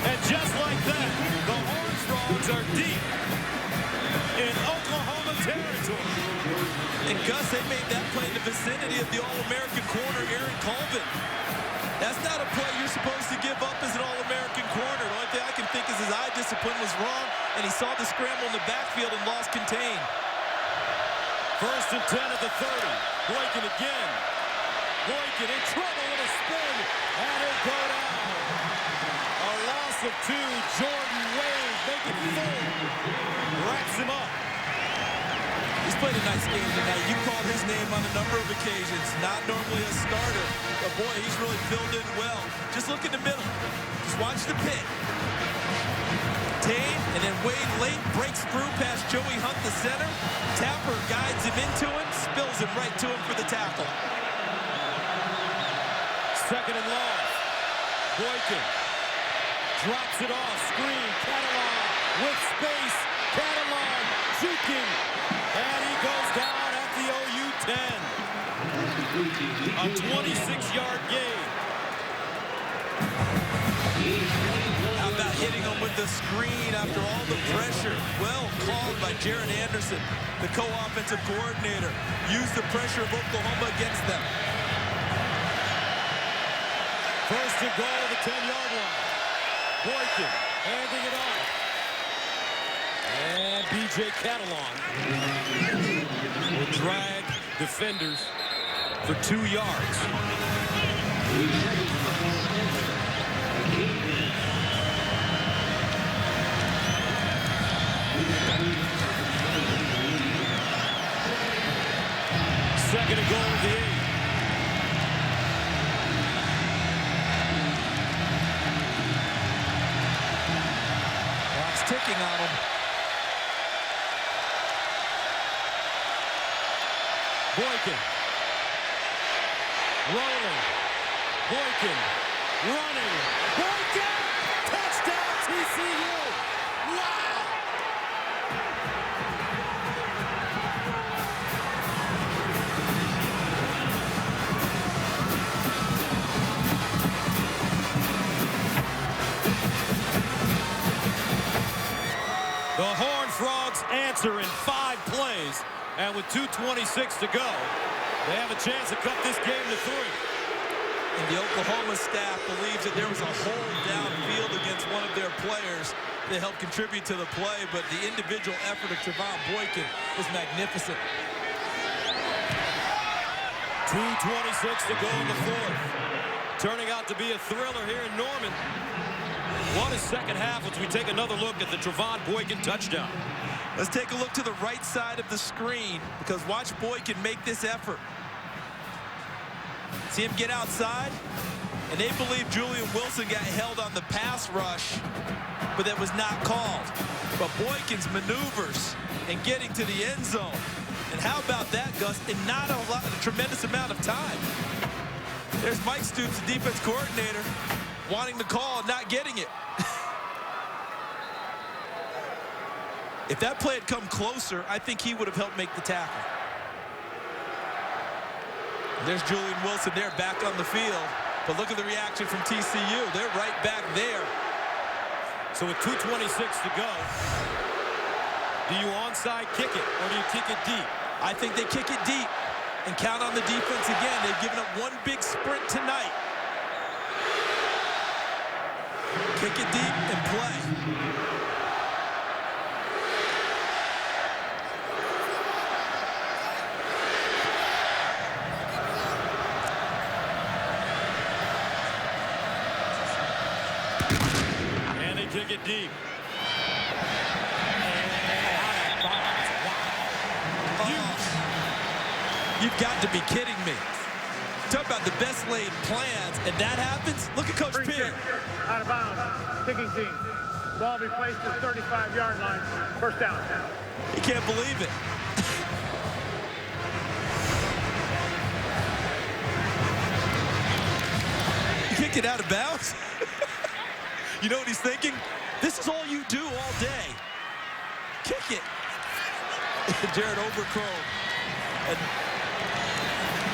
And just like that, the Orange Frogs are deep in Oklahoma territory. And Gus, they made that play in the vicinity of the All-American corner, Aaron Colvin. That's not a play you're supposed to give up as an All-American corner. The only thing I can think is his eye discipline was wrong, and he saw the scramble in the backfield and lost contain. 1st and 10 at the 30. Boykin again. Boykin in trouble with a spin, and he'll go down. A loss of 2. Jordan Wade making 4. Wraps him up. He's played a nice game tonight. You called his name on a number of occasions. Not normally a starter, but boy, he's really filled in well. Just look in the middle. Just watch the pit. Tane, and then Wade late breaks through past Joey Hunt, the center. Tapper guides him into him, spills him right to him for the tackle. 2nd and long. Boykin drops it off. Screen. Catalan with space. Catalan juking. And he goes down at the OU 10. A 26-yard gain. How about hitting him with the screen after all the pressure? Well called by Jaron Anderson, the co-offensive coordinator. Used the pressure of Oklahoma against them. 1st and goal at the 10-yard line. Boykin handing it off. And B.J. Catalan will drag defenders for 2 yards. Second and goal at the 8. Clock's ticking on him. Boykin rolling, Boykin running. Boykin! Touchdown, TCU! Wow! The Horned Frogs answer in 5 plays, and with 2:26 to go, they have a chance to cut this game to 3. And the Oklahoma staff believes that there was a hold downfield against one of their players that helped contribute to the play, but the individual effort of Trevon Boykin was magnificent. 2:26 to go in the 4th. Turning out to be a thriller here in Norman. What a second half as we take another look at the Trevon Boykin touchdown. Let's take a look to the right side of the screen, because watch Boykin make this effort. See him get outside, and they believe Julian Wilson got held on the pass rush, but that was not called. But Boykin's maneuvers and getting to the end zone. And how about that, Gus? In not a tremendous amount of time. There's Mike Stoops, the defense coordinator, wanting the call and not getting it. If that play had come closer, I think he would have helped make the tackle. There's Julian Wilson there back on the field. But look at the reaction from TCU. They're right back there. So with 2:26 to go, do you onside kick it or do you kick it deep? I think they kick it deep and count on the defense again. They've given up one big sprint tonight. Kick it deep and play. Kick it deep. You've got to be kidding me. Talk about the best laid plans, and that happens? Look at Coach Pig. Out of bounds. Kicking team. Ball be placed at the 35-yard line. First down. He can't believe it. He kicked it out of bounds. You know what he's thinking? This is all you do all day. Kick it. Jared Overcrow. And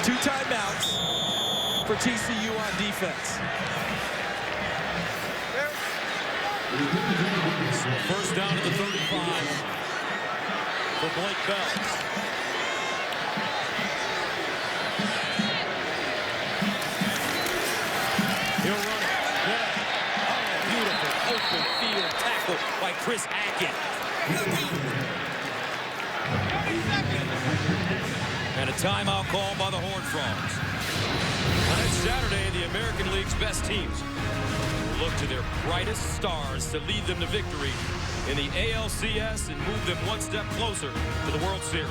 2 timeouts for TCU on defense. So first down to the 35 for Blake Bell. He'll run it. Open field tackle by Chris Akin. And a timeout call by the Horned Frogs. On next Saturday, the American League's best teams will look to their brightest stars to lead them to victory in the ALCS and move them one step closer to the World Series.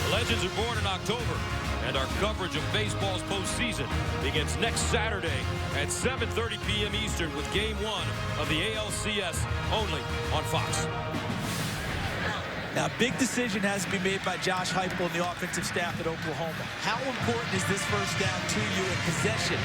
The Legends are born in October, and our coverage of baseball's postseason begins next Saturday at 7:30 p.m. Eastern with Game 1 of the ALCS only on Fox. Now, a big decision has to be made by Josh Heupel and the offensive staff at Oklahoma. How important is this first down to you in possession?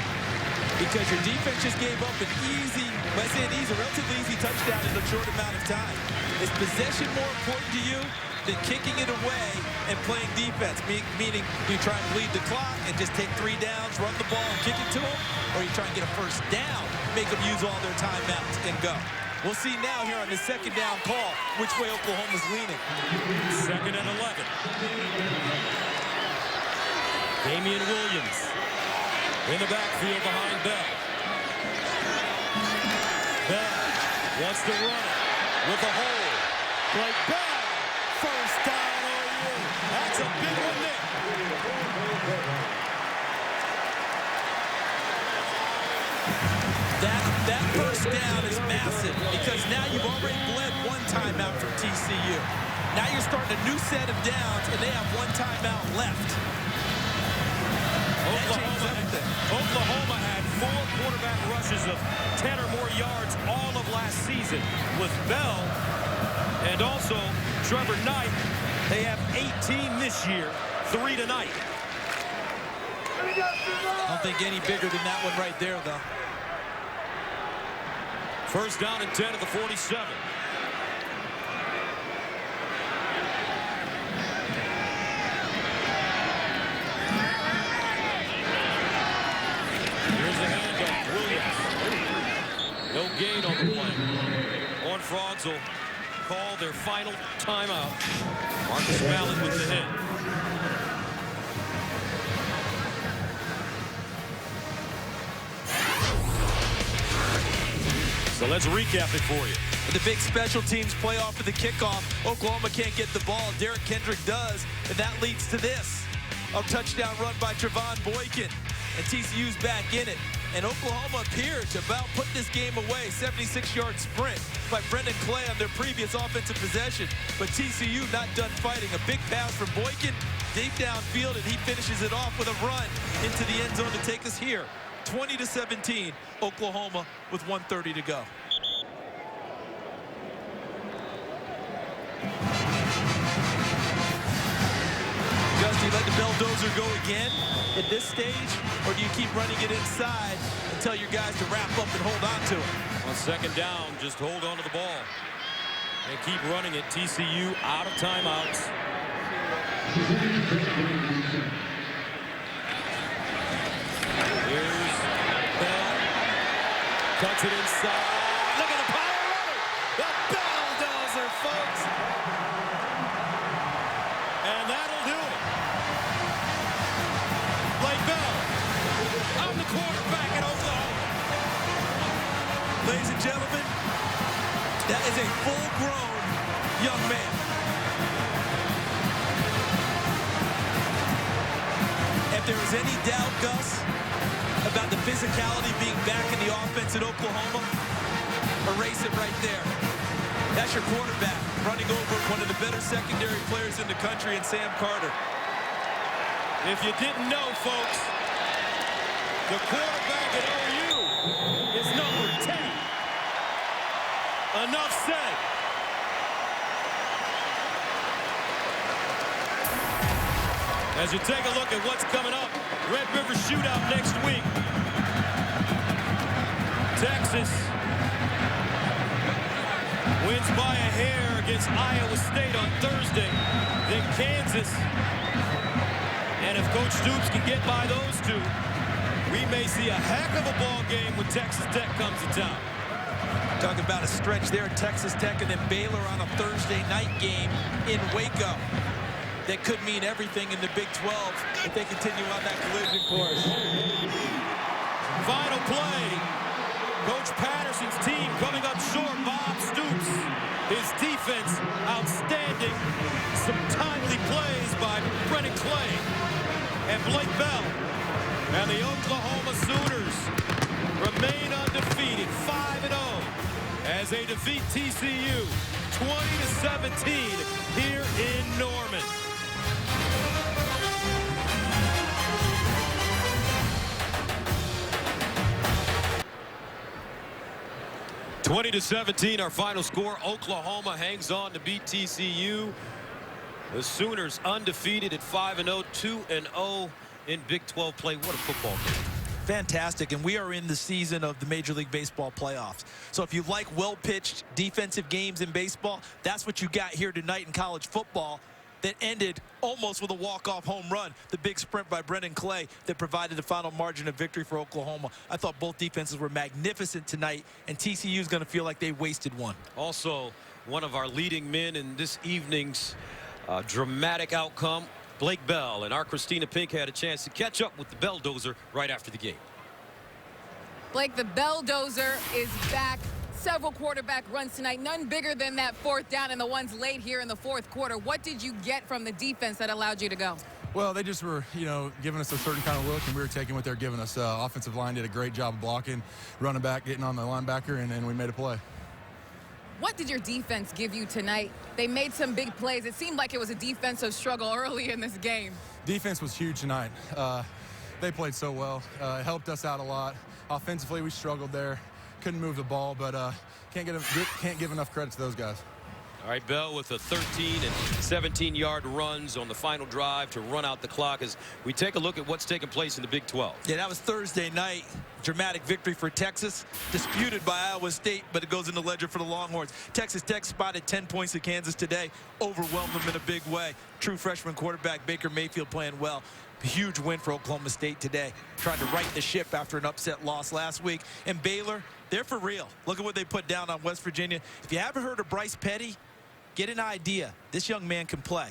Because your defense just gave up an easy, when I say an easy, relatively easy touchdown in a short amount of time. Is possession more important to you than kicking it away and playing defense? Meaning, you try and bleed the clock and just take 3 downs, run the ball and kick it to them? Or you try and get a first down, make them use all their timeouts and go? We'll see now here on the second down call which way Oklahoma's leaning. 2nd and 11. Damian Williams in the backfield behind Bell. Bell wants to run it with a hole. Blake Bell, first down OU. That's a big one there. That first down is massive because now you've already bled 1 timeout from TCU. Now you're starting a new set of downs, and they have 1 timeout left. Oklahoma had 4 quarterback rushes of 10 or more yards all of last season with Bell and also Trevor Knight. They have 18 this year, 3 tonight. I don't think any bigger than that one right there, though. First down and 10 at the 47. Here's the handoff. Williams. No gain on the play. Horned Frogs will call their final timeout. Marcus Mallon with the hit. So let's recap it for you. The big special teams play off of the kickoff. Oklahoma can't get the ball. Derek Kendrick does, and that leads to this. A touchdown run by Trevon Boykin, and TCU's back in it. And Oklahoma appeared to about put this game away. 76-yard sprint by Brendan Clay on their previous offensive possession. But TCU not done fighting. A big pass from Boykin deep downfield, and he finishes it off with a run into the end zone to take us here. 20-17, Oklahoma with 1:30 to go. Gus, do you let the Belldozer go again at this stage, or do you keep running it inside and tell your guys to wrap up and hold on to it? On second down, just hold on to the ball and keep running it. TCU out of timeouts. Here's Bell. Cuts it inside. Look at the power running. The Belldozer, folks. And that'll do it. Blake Bell. I'm the quarterback at Oklahoma. Ladies and gentlemen, that is a full-grown young man. If there is any doubt, Gus, about the physicality being back in the offense at Oklahoma, erase it right there. That's your quarterback running over one of the better secondary players in the country in Sam Carter. If you didn't know, folks, the quarterback at OU is number 10. Enough said. As you take a look at what's coming up, Red River Shootout next week. Texas wins by a hair against Iowa State on Thursday. Then Kansas. And if Coach Stoops can get by those two, we may see a heck of a ball game when Texas Tech comes to town. Talking about a stretch there, Texas Tech and then Baylor on a Thursday night game in Waco. That could mean everything in the Big 12 if they continue on that collision course. Final play. Coach Patterson's team coming up short. Bob Stoops. His defense outstanding. Some timely plays by Brendan Clay and Blake Bell. And the Oklahoma Sooners remain undefeated, 5-0, as they defeat TCU 20-17 here in Norman. (20-17) our final score. Oklahoma hangs on to beat TCU. The Sooners undefeated at 5-0, 2-0 in Big 12 play. What a football game. Fantastic, and we are in the season of the Major League Baseball playoffs. So if you like well-pitched defensive games in baseball, that's what you got here tonight in college football. That ended almost with a walk-off home run. The big sprint by Brendan Clay that provided the final margin of victory for Oklahoma. I thought both defenses were magnificent tonight, and TCU is going to feel like they wasted one. Also, one of our leading men in this evening's dramatic outcome, Blake Bell, and our Christina Pink had a chance to catch up with the Belldozer right after the game. Blake, the Belldozer is back. Several quarterback runs tonight, none bigger than that fourth down and the ones late here in the fourth quarter. What did you get from the defense that allowed you to go? Well, they just were, giving us a certain kind of look, and we were taking what they're giving us. Offensive line did a great job of blocking, running back, getting on the linebacker, and we made a play. What did your defense give you tonight? They made some big plays. It seemed like it was a defensive struggle early in this game. Defense was huge tonight. They played so well. It helped us out a lot. Offensively, we struggled there. Couldn't move the ball, but can't give enough credit to those guys. All right, Bell with the 13 and 17-yard runs on the final drive to run out the clock as we take a look at what's taking place in the Big 12. Yeah, that was Thursday night. Dramatic victory for Texas. Disputed by Iowa State, but it goes in the ledger for the Longhorns. Texas Tech spotted 10 points at Kansas today. Overwhelmed them in a big way. True freshman quarterback Baker Mayfield playing well. A huge win for Oklahoma State today. Trying to right the ship after an upset loss last week. And Baylor, they're for real. Look at what they put down on West Virginia. If you haven't heard of Bryce Petty, get an idea. This young man can play.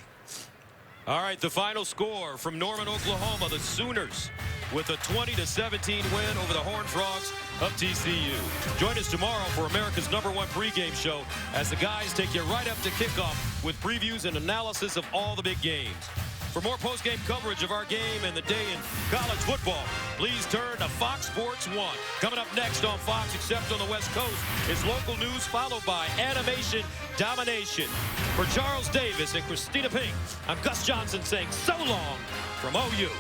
All right, the final score from Norman, Oklahoma. The Sooners with a 20-17 win over the Horned Frogs of TCU. Join us tomorrow for America's #1 pregame show as the guys take you right up to kickoff with previews and analysis of all the big games. For more post-game coverage of our game and the day in college football, please turn to Fox Sports 1. Coming up next on Fox, except on the West Coast, is local news followed by animation domination. For Charles Davis and Christina Pink, I'm Gus Johnson saying so long from OU.